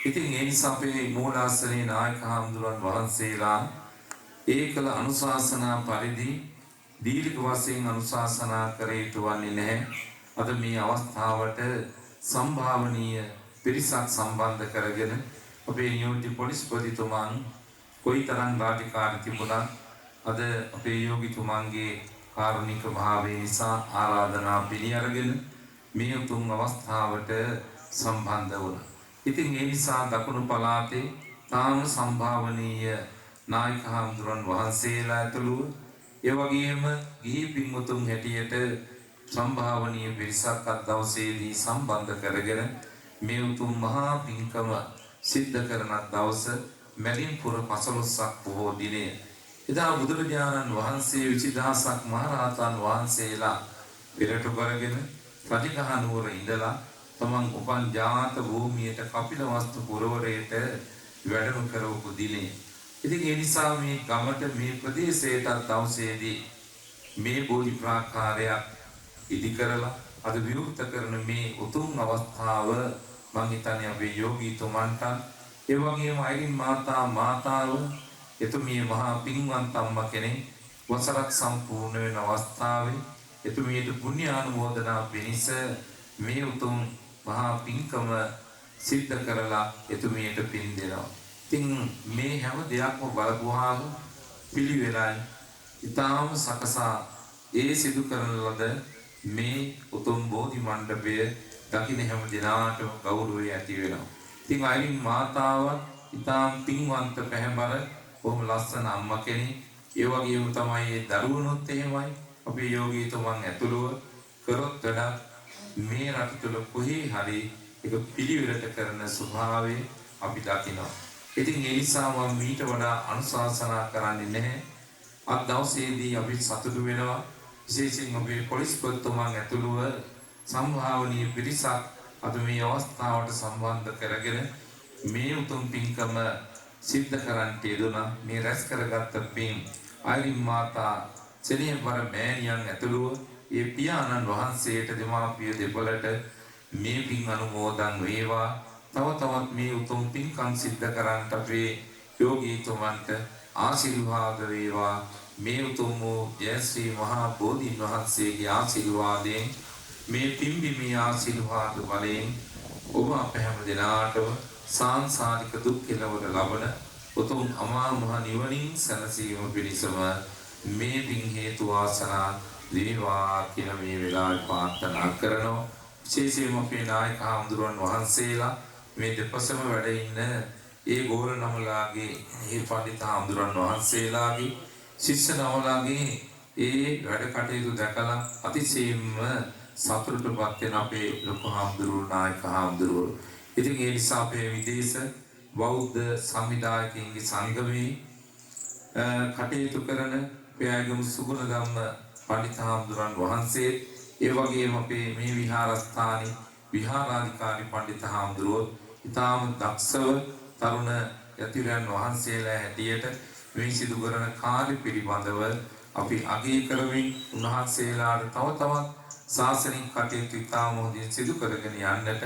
ඉතින් ඒ නිසා අපේ මූලාසනයේ නායක හාමුදුරන් වහන්සේලා ඒකල අනුශාසනා පරිදි දීර්ඝ වශයෙන් අනුශාසනා කර යුතු වන්නේ නැහැ. අද මේ අවස්ථාවට සම්භාවනීය පිරිසක් සම්බන්ධ කරගෙන අපේ නියෝජ්‍ය පොලිස්පතිතුමන් කොයිතරම් රාජකාරී තිබුණත් අද අපේ යෝගීතුමන්ගේ කාරුණික භාවය නිසා ආරාධනා පිළි අරගෙන මේ උතුම් අවස්ථාවට සම්බන්ධ වුණා. ඉතින් ඒ නිසා දකුණු පළාතේ තාම සම්භාවනීය නායක හාමුදුරන් වහන්සේලා ඇතුළු ඒ වගේම ගිහි පින්වතුන් හැටියට සම්භාවනීය පිරිසක් අද දවසේදී සම්බන්ධ කරගෙන මේ උතුම් මහා පින්කම සිද්ධ කරන දවස මැදින්පුර 15ක් පොහොය දිනය. එදා බුදුරජාණන් වහන්සේ 20000ක් මහරහතන් වහන්සේලා පෙරට කරගෙන රජගහ නුවර ඉඳලා තමන් උපන් ජාත භූමියට කපිලවස්තු පුරවරයට වැඩම කරවපු දිනය. ඉතින් ඒ නිසා මේ ගමට මේ ප්‍රදේශයට දවසේදී මේ බෝධි ප්‍රාකාරයක් ඉදි කරලා අද විවෘත කරන මේ උතුම් අවස්ථාව මම හිතන්නේ අපේ යෝගීතුමන්ට ඒ වගේම අයිරින් මාතාව එතුමිය මහා පින්වන්ත අම්මා කෙනෙක් වසරක් සම්පූර්ණ වෙන අවස්ථාවේ එතුමියට පුණ්‍ය ආනුමෝදනා පිණිස මේ උතුම් මහා පින්කම සිද්ධ කරලා එතුමියට පින් දෙනවා. ඉතින් මේ හැම දෙයක්ම බලපුවාම පිළිවෙලයි ඊටාම සකසා ඒ සිදු කරන ලද මේ උතුම් බෝධි මණ්ඩපය දකින්න හැම දිනාටම ගෞරවය ඇති වෙනවා. ඉතින් අයිරින් මාතාව ඊටාම් පින්වන්ත පැහැබර කොහොම ලස්සන අම්මා කෙනෙක්. ඒ වගේම තමයි ඒ දරුවනොත් එහෙමයි. අපේ යෝගීතුමන් ඇතුළුව කරොත් වැඩ මේ රට තුළ කොහේ හරි එක පිළිවෙලට කරන ස්වභාවය අපි දකිනවා. ඉතින් ඒ නිසා මම මීට වඩා අනුශාසනා කරන්නේ නැහැ. අද දවසේදී අපි සතුටු වෙනවා. විශේෂයෙන් අපේ පොලිස්පතිතුමන් ඇතුළුව සම්භාවනීය පිරිසක් අද මේ අවස්ථාවට සම්බන්ධ කරගෙන මේ උතුම් පින්කම සිද්ධ කරන්නට යෙදුණා. මේ රැස් කරගත්ත පින් අයිරින් මාතා සෙනෙහවර මෑණියන් ඇතුළුව ඒ පියාණන් වහන්සේට දෙමාපිය දෙපළට මේ පින් අනුමෝදන් වේවා. තව තවත් මේ උතුම් පින්කම් සිද්ධ කරන්නට අපේ යෝගීතුමන්ට ආශිර්වාද වේවා. මේ උතුම් වූ ජයශ්‍රී මහා බෝධීන් වහන්සේගේ ආශිර්වාදයෙන් මේ පින්බිමේ ආශිර්වාද බලයෙන් ඔබ අප හැම දිනාටම සාංසාරික දුක් කෙලවර ලබන උතුම් අමා මහ නිවනින් සැනසීම පිණිසම මේ පින් හේතු වාසනා වේවා කියලා මේ වෙලාවේ ප්‍රාර්ථනා කරනවා. විශේෂයෙන්ම අපේ නායක හාමුදුරන් වහන්සේලා මේ දෙපසම වැඩ ඉන්න ඒ ගෝල නමලාගේ ඒ පඬිත හාමුදුරන් වහන්සේලාගේ ශිෂ්‍ය නමලාගේ ඒ වැඩ කටයුතු දැකලා අතිශයින්ම සතුටුපත් වෙන අපේ ලොකු හාමුදුරුවෝ නායක හාමුදුරුවෝ. ඉතින් ඒ නිසා අපේ විදේශ බෞද්ධ සංවිධායකයන්ගේ සංගමේ කටයුතු කරන පෙරගම සුගුණගම්ම පඬිතුහාමුදුරන් වහන්සේ ඒ වගේම අපේ මේ විහාරස්ථානයේ විහාරාධිකාරී පඬිතුහාමුදුරුවෝ ඊටාම දක්ෂව තරුණ යතිරයන් වහන්සේලා හැටියට මේ සිදු කරන කාර්ය පිළිබඳව අපි අගය කරමින් උන්වහන්සේලාට තව තවත් ශාසනික කටයුතු ඉතාම හොඳින් සිදු කරගෙන යන්නට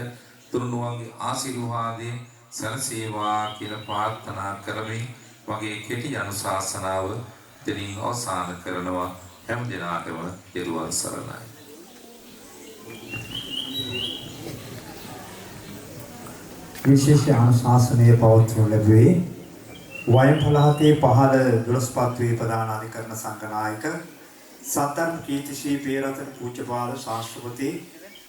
තුරුණුවන්ගේ ආශිර්වාදයෙන් සැලසේවා කියලා ප්‍රාර්ථනා කරමින් මගේ කෙටි අනුශාසනාව දෙනින් අවසන් කරනවා. හැම දිනකටම දරුවන් සරණයි. විශේෂ අනුශාසනීය පවත්වනු ලැබුවේ වයම් පළාතේ පහළ 12 පත්වී ප්‍රධාන අධිකරණ සංඝනායක සතර් කීර්තිශ්‍රී පේරතන පූජ්‍යපාද ශාස්ත්‍රපති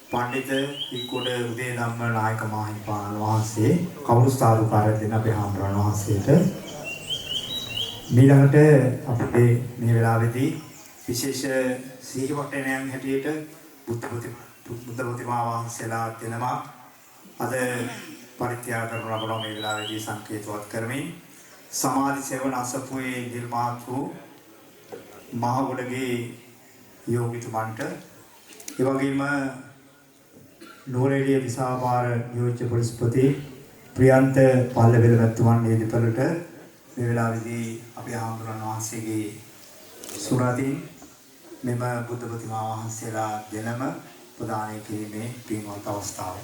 පඬිත ඉක්කොඩ උදේ ධම්ම නායක මහින්පාණන් වහන්සේ කවුරු සාදුකාරය දෙන අපේ හාමුදුරන් වහන්සේට ඊළඟට අපේ මේ වෙලාවේදී විශේෂ සිහිවටනයන් හැටියට බුද්ධ ප්‍රතිමා වහන්සේලා දෙනවා අද පරිත්‍යාග කරන ලබන මේ වෙලාවේදී සංකේතවත් කරමින් සමාධි සේවන අසපුවේ නිර්මාත වූ මහගොඩගේ යෝගිතුමන්ට ඒ වගේම නුවරඑළිය දිසාපාර නියෝජ්‍ය පොලිස්පති ප්‍රියන්ත පල්ලවේල මැතිතුමන් මේ දෙපළට මේ වෙලාවේදී අපේ ආමරණ වහන්සේගේ සුරාදීන් මෙම බුද්ධ ප්‍රතිමා වහන්සේලා දෙනම ප්‍රදානය කිරීමේ පින්වත් අවස්ථාව.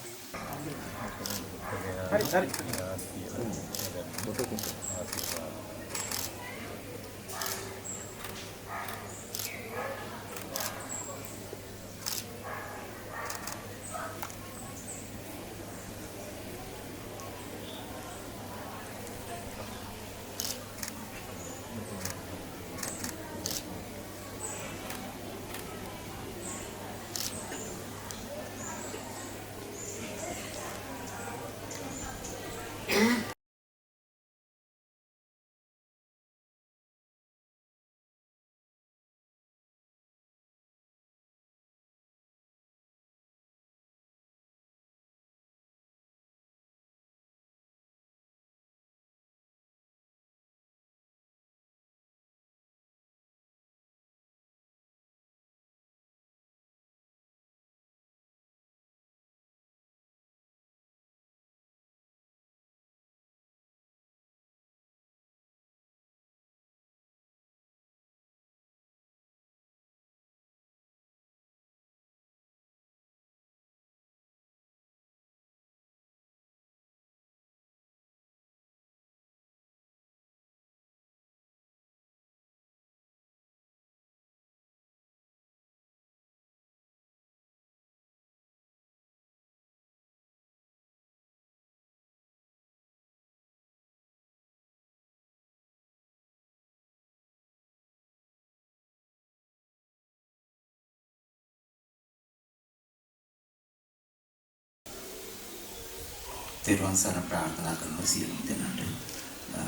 තෙරුවන් සරණ ප්‍රාර්ථනා කරන සියලුම දෙනාට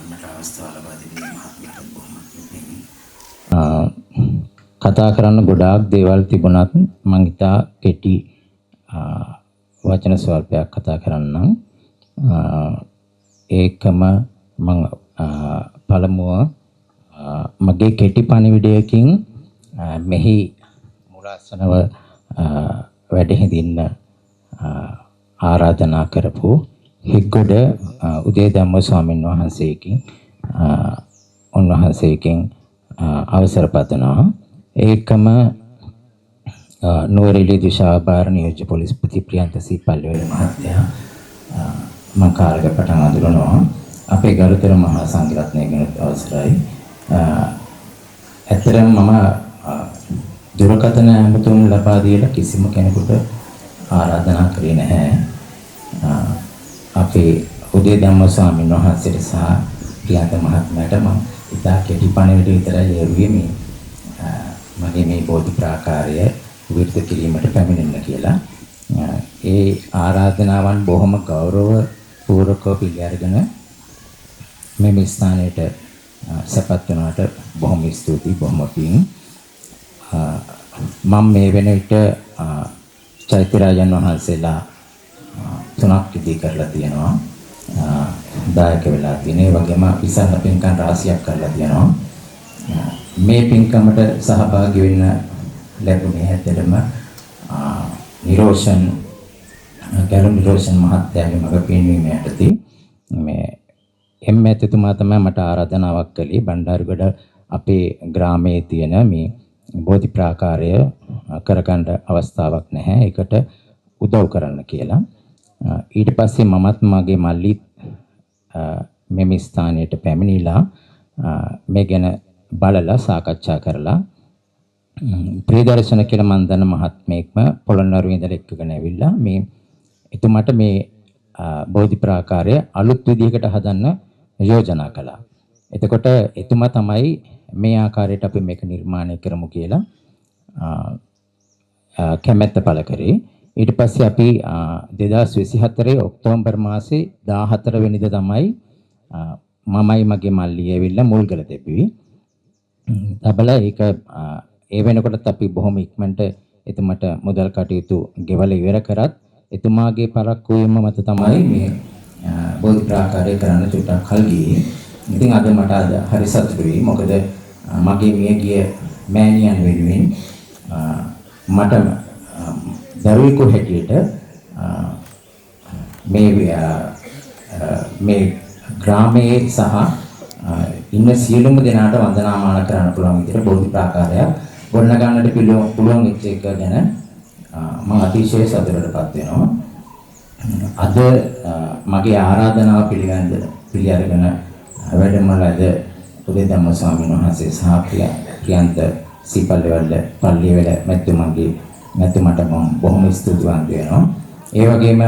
මට අවස්ථාව ලබා දෙන මහත්මයාට බොහොම පිං. කතා කරන්න ගොඩාක් දේවල් තිබුණත් මම ඉතා කෙටි වචන ස්වල්පයක් කතා කරන්නම්. ඒකම මම පළමුව මගේ කෙටි පණිවිඩයකින් මෙහි මුලාසනව වැඩ හිඳින්න ආරාධනා කරපු හිග්ගොඩ උදේ ධම්ම ස්වාමීන් වහන්සේකින් අවසර පතනවා. ඒකම නුවරඑළිය දිශාපාර නියෝජ්‍ය පොලිස්පති ප්‍රියන්ත සී පල්ලවේල මහත්තයා මම කාර්යක පටන් අඳුරනවා. අපේ ගරුතර මහා සංඝරත්නයගෙන් අවසරයි. ඇත්තරම මම දුරකථන ඇමතුම් ලබා දීලා කිසිම කෙනෙකුට ආරාධනා කරේ නැහැ. අපේ උදේ ධම්ම ස්වාමීන් වහන්සේට සහ ප්‍රියන්ත මහත්මයාට මම ඉතා කෙටි පණිවිඩ විතරයි ලියුවේ මගේ මේ බෝධි ප්‍රාකාරය විවෘත කිරීමට පැමිණෙන්න කියලා. ඒ ආරාධනාවන් බොහොම ගෞරව පූර්වකව පිළිඅරගෙන මේ ස්ථානයට සපත් වුණාට බොහොම ස්තුතියි, බොහොම පිං. මම මේ වෙන විට චෛත්‍යරාජන් වහන්සේලා 3ක් ඉදි කරලා තියෙනවා. දායක වෙලා තියෙන. ඒ වගේම විසන්න පින්කම් රාශියක් කරලා තියෙනවා. මේ පින්කමට සහභාගී වෙන්න ලැබුණේ ඇත්තටම නිරෝෂන් ගැලු නිරෝෂන් මහත්තයාගේ මඟ පෙන්වීම යටතේ මේ එම්.එතුමා තමයි මට ආරාධනාවක් කළේ බණ්ඩාරගොඩ අපේ ග්‍රාමයේ තියෙන මේ බෝධි ප්‍රාකාරය කරගන්න අවස්ථාවක් නැහැ. ඒකට උදව් කරන්න කියලා. ඊට පස්සේ මමත් මගේ මල්ලිත් මෙම ස්ථානයට පැමිණිලා මේ ගැන බලලා සාකච්ඡා කරලා ප්‍රියදර්ශන කියලා මන් දන්න මහත්මයෙක්ම පොළොන්නරුවේ ඉඳලා එක්කගෙන ඇවිල්ලා මේ එතුමාට මේ බෝධි ප්‍රාකාරය අලුත් විදිහකට හදන්න යෝජනා කළා. එතකොට එතුමා තමයි මේ ආකාරයට අපි මේක නිර්මාණය කරමු කියලා කැමැත්ත පළ කරේ. ඊට පස්සේ අපි 2024 ඔක්තෝබර් මාසේ 14 වෙනිදා තමයි මමයි මගේ මල්ලිය ඇවිල්ලා මුල්ගල දෙපුවේ. තබල ඒක ඒ වෙනකොටත් අපි බොහොම ඉක්මනට එතුමට මුදල් කටයුතු ගෙවලා ඉවර කරත් එතුමාගේ පරක්කු වීම මත තමයි මේ බෝධි ප්‍රාකාරය කරන්න චුට්ටක් කල් ගියේ. ඉතින් අද මට හරි සතුටුයි. මොකද මගේ මියගිය මෑණියන් වෙනුවෙන් මට දරුවෙකු හැටියට මේ ග්‍රාමයේ සහ ඉන්න සියලුම දෙනාට වන්දනාමාන කරන්න පුළුවන් විදිහට බෝධි ප්‍රාකාරයක් ගොඩනගන්නට පුළුවන් එක ගැන මම අතිශය සතුටටපත් වෙනවා. අද මගේ ආරාධනාව පිළි අරගෙන වැඩමවලද උදේදම්ම ස්වාමීන් වහන්සේ සහ ප්‍රියන්ත සීපල්ලේවල පල්ලියවල මැතිතුමන්ට මම බොහොම ස්තුතිවන්ත වෙනවා. ඒ වගේම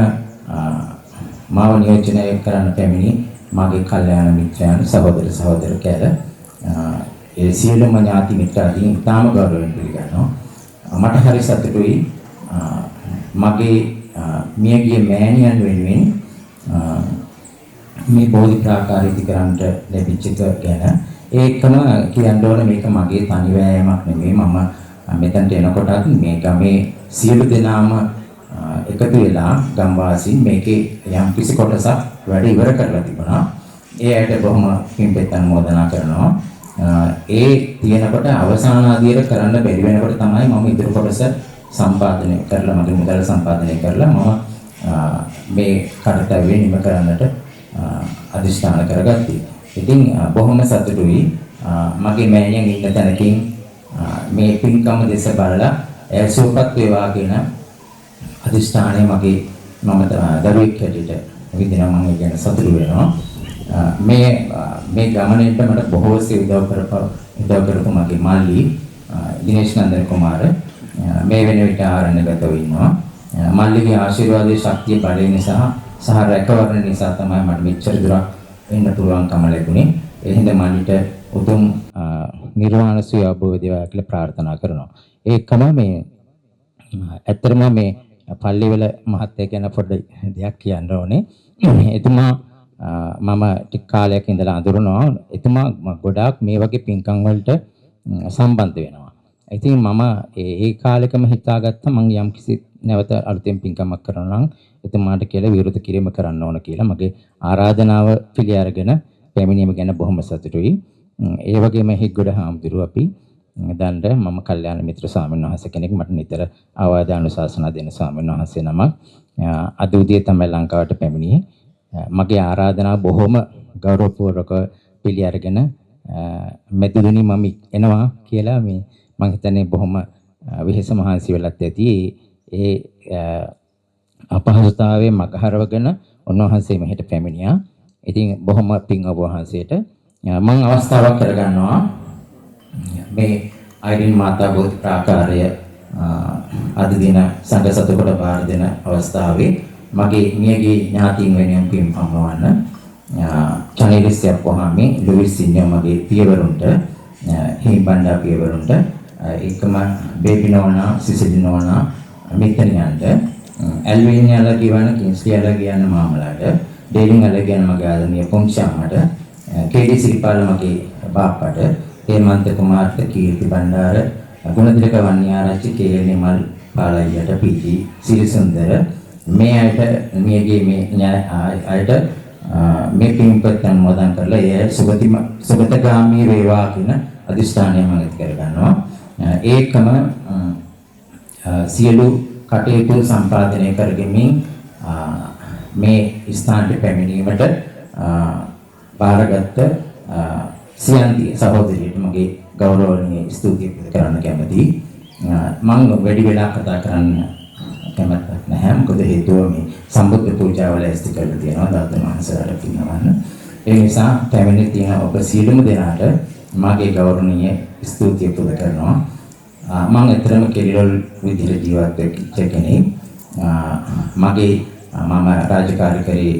මාව නියෝජනය කරන්න පැමිණි මගේ කල්යාණ මිත්‍රයන් සහෝදර කැල ඒ සියලුම ඥාති මිත්‍රාදීන් තාම ගෞරවයෙන් පිළිගන්නවා. මට හරි සතුටුයි මගේ මියගිය මෑණියන් වෙනුවෙන් මේ බෝධි ප්‍රාකාරය ඉදි කරන්නට ලැබිච්ච එක ගැන. ඒකම කියන්න ඕන මේක මගේ තනි වෑයමක් නෙමෙයි. මම මෙතනට එනකොටත් මේ ගමේ සියලු දෙනාම එකතු වෙලා ගම්වාසීන් මේකේ යම් කිසි කොටසක් වැඩ ඉවර කරලා තිබුණා. ඒ ඇයට බොහොම පින්පෙත් අනුමෝදනා කරනවා. ඒ තියෙනකොට අවසාන ආදියට කරන්න බැරි වෙනකොට තමයි මම ඉදිරි කොටස සම්පාදනය කරලා මගේ මුදල් සම්පාදනය කරලා මම මේ කටයුතු නිම කරන්නට අධිෂ්ඨාන කරගත්තේ. ඉතින් බොහොම සතුටුයි මගේ මෑණියන් ඉන්න තැනකින් මේ පින්කම දෙස බලලා සුවපත් වේවා කියන අධිෂ්ඨානය මම දරුවෙක් හැටියට විදිනා මම ගැන සතුටු වෙනවා. මේ ගමනේට මට බොහෝසේ උදව් කරපු මගේ මල්ලි දිනේෂ් නන්දන කුමාර මේ වෙන විට ආරණ්‍යගතව ඉන්නවා. මල්ලිගේ ආශිර්වාදයේ ශක්තිය බලය නිසා සහ රැකවරණ නිසා තමයි මට මෙච්චර දුරක් එන්න පුළුවන්කම ලැබුණේ. ඒ හින්දා මල්ලිට උතුම් නිර්වාණ සුවය අවබෝධ වේවා කියලා ප්‍රාර්ථනා කරනවා. ඒකම මේ ඇත්තටම මේ පල්ලිවල මහත්තයා ගැන පොඩ්ඩ දෙයක් කියන්න ඕනේ. එතුමා මම ටික කාලයක් ඉඳලා අඳුරනවා. එතුමා ගොඩාක් මේ වගේ පින්කම් වලට සම්බන්ධ වෙනවා. ඉතින් මම ඒ කාලෙකම හිතාගත්තා මම යම් කිසි නැවත අලුතෙන් පින්කමක් කරනවා නම් එතුමාට කියලා විරුද්ධ කිරීම කරන්න ඕන කියලා මගේ ආරාධනාව පිළි අරගෙන පැමිණීම ගැන බොහොම සතුටුයි. ඒ වගේම හිග්ගොඩ හාමුදුරුවෝ අපි දණ්ඩ මම කල්යාණ මිත්‍ර ස්වාමීන් වහන්සේ කෙනෙක් මට නිතර අවවාද අනුශාසනා දෙන ස්වාමීන් වහන්සේ නමක් අද උදේ තමයි ලංකාවට පැමිණියේ. මගේ ආරාධනාව බොහොම ගෞරවපූර්වක පිළි අරගෙන මෙතුණි මම එනවා කියලා මේ මම හිතන්නේ බොහොම විශේෂ මහන්සි වෙලත් ඇති. ඒ අපහසුතාවයේ මගහරවගෙන උන්වහන්සේ මෙහෙට පැමිණියා. ඉතින් බොහොම පිං ඔබ වහන්සේට මම අවස්ථාවක් කරගන්නවා මේ අයිරින් මාතා බෝධි ප්‍රාකාරය අද දින සංඝ සතුටට බාර දෙන අවස්ථාවේ මගේ මියගේ ඥාතීන් වෙනුවෙන් පින් පමුණවන්න චනේලිස්යක් වහාමි ලුයිස් සින්යෝ මගේ පියවරුන්ට හිමිබණ්ඩා පියවරුන්ට එකම බේබිනෝනා සිසිලිනෝනා මිත්තනියන්ට ඇල්වින් යාලා කියවන කින්ස්ලි යාලා කියන මාමලාට ඩේලින් යාලා කියන මගේ ආදරණීය පොන්චාමට කේඩි සිරිපාල මගේ බාප්පට හේමන්ත කුමාරට කීර්ති බණ්ඩාර ගුණතිලක වන්‍යාරච්චි කේඑල් මල් පාලයියට පීජී සිරිසුන්දර මේ අයට මියගේ මේ අයට මේ පින්පත් අනුමෝදන් කරලා ඒ සුගතගාමී වේවා කියන අදිෂ්ඨානය මම ඇති කර ගන්නවා. ඒකම සියලු කටයුතු සම්පාදනය කරගෙමින් මේ ස්ථානට පැමිණීමට බාරගත්ත සියන්ති සහෝදරියට මගේ ගෞරවනීය ස්තුතිය කරන්න කැමතියි. මම වැඩි වෙලා කතා කරන්න කැමතික් නැහැ. මොකද හේතුව මේ සම්බුද්ධ පූජාවල ඇස්ති කරලා තියෙනවා ධාතුන් වහන්සේලාට පින්නවන්න. ඒ නිසා පැමිණි තියෙන ඔබ සියලුම දෙනාට මගේ ගෞරවනීය ස්තුතිය පුද කරනවා. මම ඇත්තටම කෙරිරල් විදිහට ජීවත් වෙච්ච කෙනෙක්. මම රාජකාරී කරේ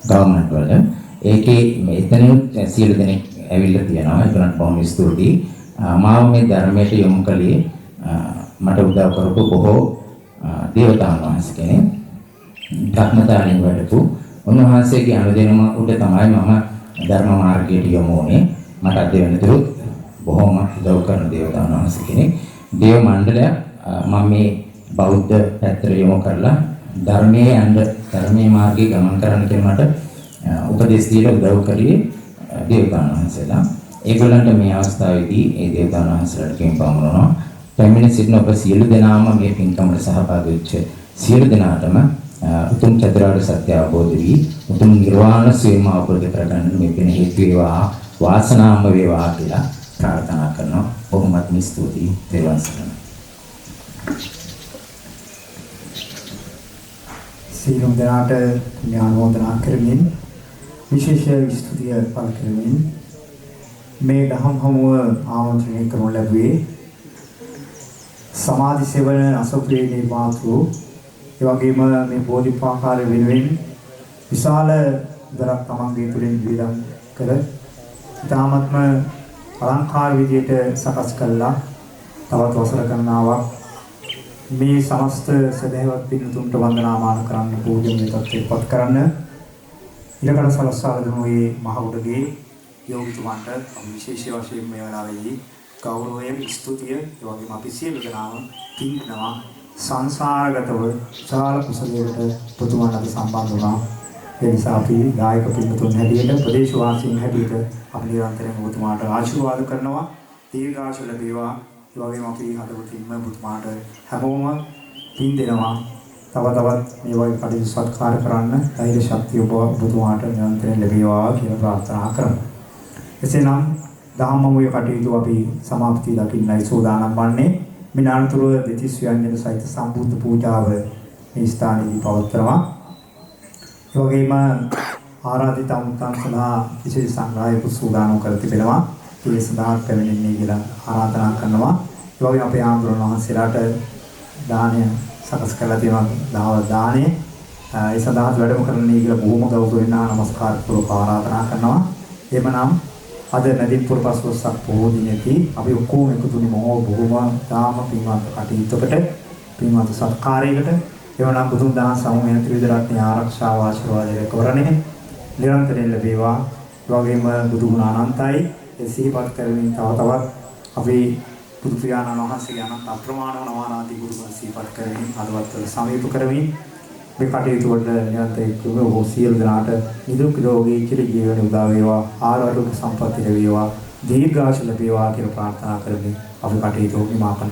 ගවර්න්මන්ට් වල. ඒකේ එතන සියලු දෙනෙක් ඇවිල්ලා තියෙනවා. ඒකට බොහොම ස්තුතියි. මාව මේ ධර්මයට යොමු කළේ මට උදව් කරපු බොහෝ දේවතාවුන් වහන්සේ කෙනෙක්. ධර්මතාවලින් වැඩපු උන්වහන්සේගේ අනුදැනුම උඩ තමයි මම ධර්ම මාර්ගයට යොමු වුණේ. මට අද වෙනතුරු බොහොම උදව් කරන දේවතාවුන් වහන්සේ කෙනෙක්. දේව මණ්ඩලය මම මේ බෞද්ධ පැත්තට යොමු කරලා ධර්මයේ මාර්ගයේ ගමන් කරන්න කියලා මට උපදෙස් දීලා උදව් කරේ දේවතාවුන් වහන්සේලා. ඒගොල්ලන්ට මේ අවස්ථාවේදී ඒ දේවතාවුන් වහන්සේලාට පින් පමුණුනවා. පැමිණ සිටින ඔබ සියලු දෙනාම මේ පින්කමට සහභාගී වෙච්ච සියලු දෙනාටම උතුම් චතුරාර්ය සත්‍ය අවබෝධ වී උතුම් නිර්වාණ සීම අවබෝධ කරගන්න මේ පින හේතු වේවා වාසනාම වේවා කියලා ප්‍රාර්ථනා කරනවා. බොහොමත්ම ස්තුතියි. දේවාන් සරණයි. සියලුම දෙනාට ඥානෝදනා කරමින් විශේෂ ස්තුතිය පළ කරමින් මේ දහම් හමුව ආමන්ත්‍රණය කරනු ලැබුවේ සමාධි සේවන අසප්‍රිය මාතෘ ඒ වගේම මේ බෝධිපාකාර වෙනුවෙන් විශාල දරක් තමන්ගේ තුලින් වියදම් කර ඉතාමත්ම අලංකාර විදියට සකස් කළා. තවත් වසර ගණනාවක් මේ සමස්ත සදහවත් පින්තුන්ට වන්දනාමාන කරන්න පූජනීය තත්ත්වයටපත් කරන්න ඉලකඩ සලස්වා දෙනුයේ මහවුඩගේ යෝගිතුමන්ට විශේෂ වශයෙන් මේ වෙලාවේදී ගෞරවයෙන් ස්තුතිය ඒ වගේම අපි සියලු දෙනාම පින්නවා සංසාරගතව සාල කුසලයට පුතුමන් අපි සම්බන්ධ වුණා. ඒ නිසා අපි දායක පින්තුන් හැටියට ප්‍රදේශ වාසීන් හැටියට අපි නිරන්තරයෙන් පුතුමාට ආශිර්වාද කරනවා. දීර්ඝායුෂ ලැබේවා. ඒ වගේම අපි හදවතින්ම පුතුමාට හැමෝම පින් දෙනවා. තව තවත් මේ වගේ කටයුතු සත්කාර කරන්න ධෛර්ය ශක්තිය ඔබ පුතුමාට නිරන්තරයෙන් ලැබේවා කියලා ප්‍රාර්ථනා කරනවා. එසේනම් දහම්මමුවේ කටයුතු අපි සමාප්තිය දකින්නයි සූදානම් වන්නේ. මිනානතුරු දෙතිස් ව්‍යංජන සහිත සම්බුද්ධ පූජාව මේ ස්ථානයේදී පවත්වනවා. ඒ වගේම ආරාධිත අමුත්තන් සඳහා විශේෂ සංග්‍රහයක සූදානම් කර තිබෙනවා. ඒ සඳහා පැමිණෙන්නේ කියලා ආරාධනා කරනවා. ඒ වගේම අපේ ආමතුරුන් වහන්සේලාට දානය සකස් කරලා තියෙනවා. දානය ඒ සඳහා වැඩම කරන්නේ කියලා බොහොම ගෞරවයෙන් නමස්කාර පූර්වක ආරාධනා කරනවා. එමනම් අද නැදින්පුර පස්වස්සක් පොහොය දිනේදී අපි ඔක්කොම එකතු වෙමු බොහොම තාම පින්වත් කටයුත්තකට පින්වත් සත්කාරයකට එවනම් බුදුන් දහම් සමූහයෙන් ත්‍රිවිධ රත්නයේ ආරක්ෂාව ආශිර්වාදය කරන්නේ නිරන්තරයෙන් ලැබේවා. ඒ වගේම බුදු ගුණ අනන්තයි. ඒ සිහිපත් කරමින් තව තවත් අපි බුදු පියාණන් වහන්සේගේ අනන්ත අප්‍රමාණ නමානාදී බුදු ගුණ සිහිපත් කරමින් අදවත් සමීප කරමින් මේ කටයුතු වලට නිරන්තරයෙන් ඔබ සියලු දෙනාට නිදුක් නිරෝගී චිර ජීවන උදා වේවා. ආරෝග්‍ය සම්පත් ලැබේවා. දීර්ඝායුෂ ලැබේවා කියලා ප්‍රාර්ථනා කරමින් අපි කටයුතු නිමා කරනවා.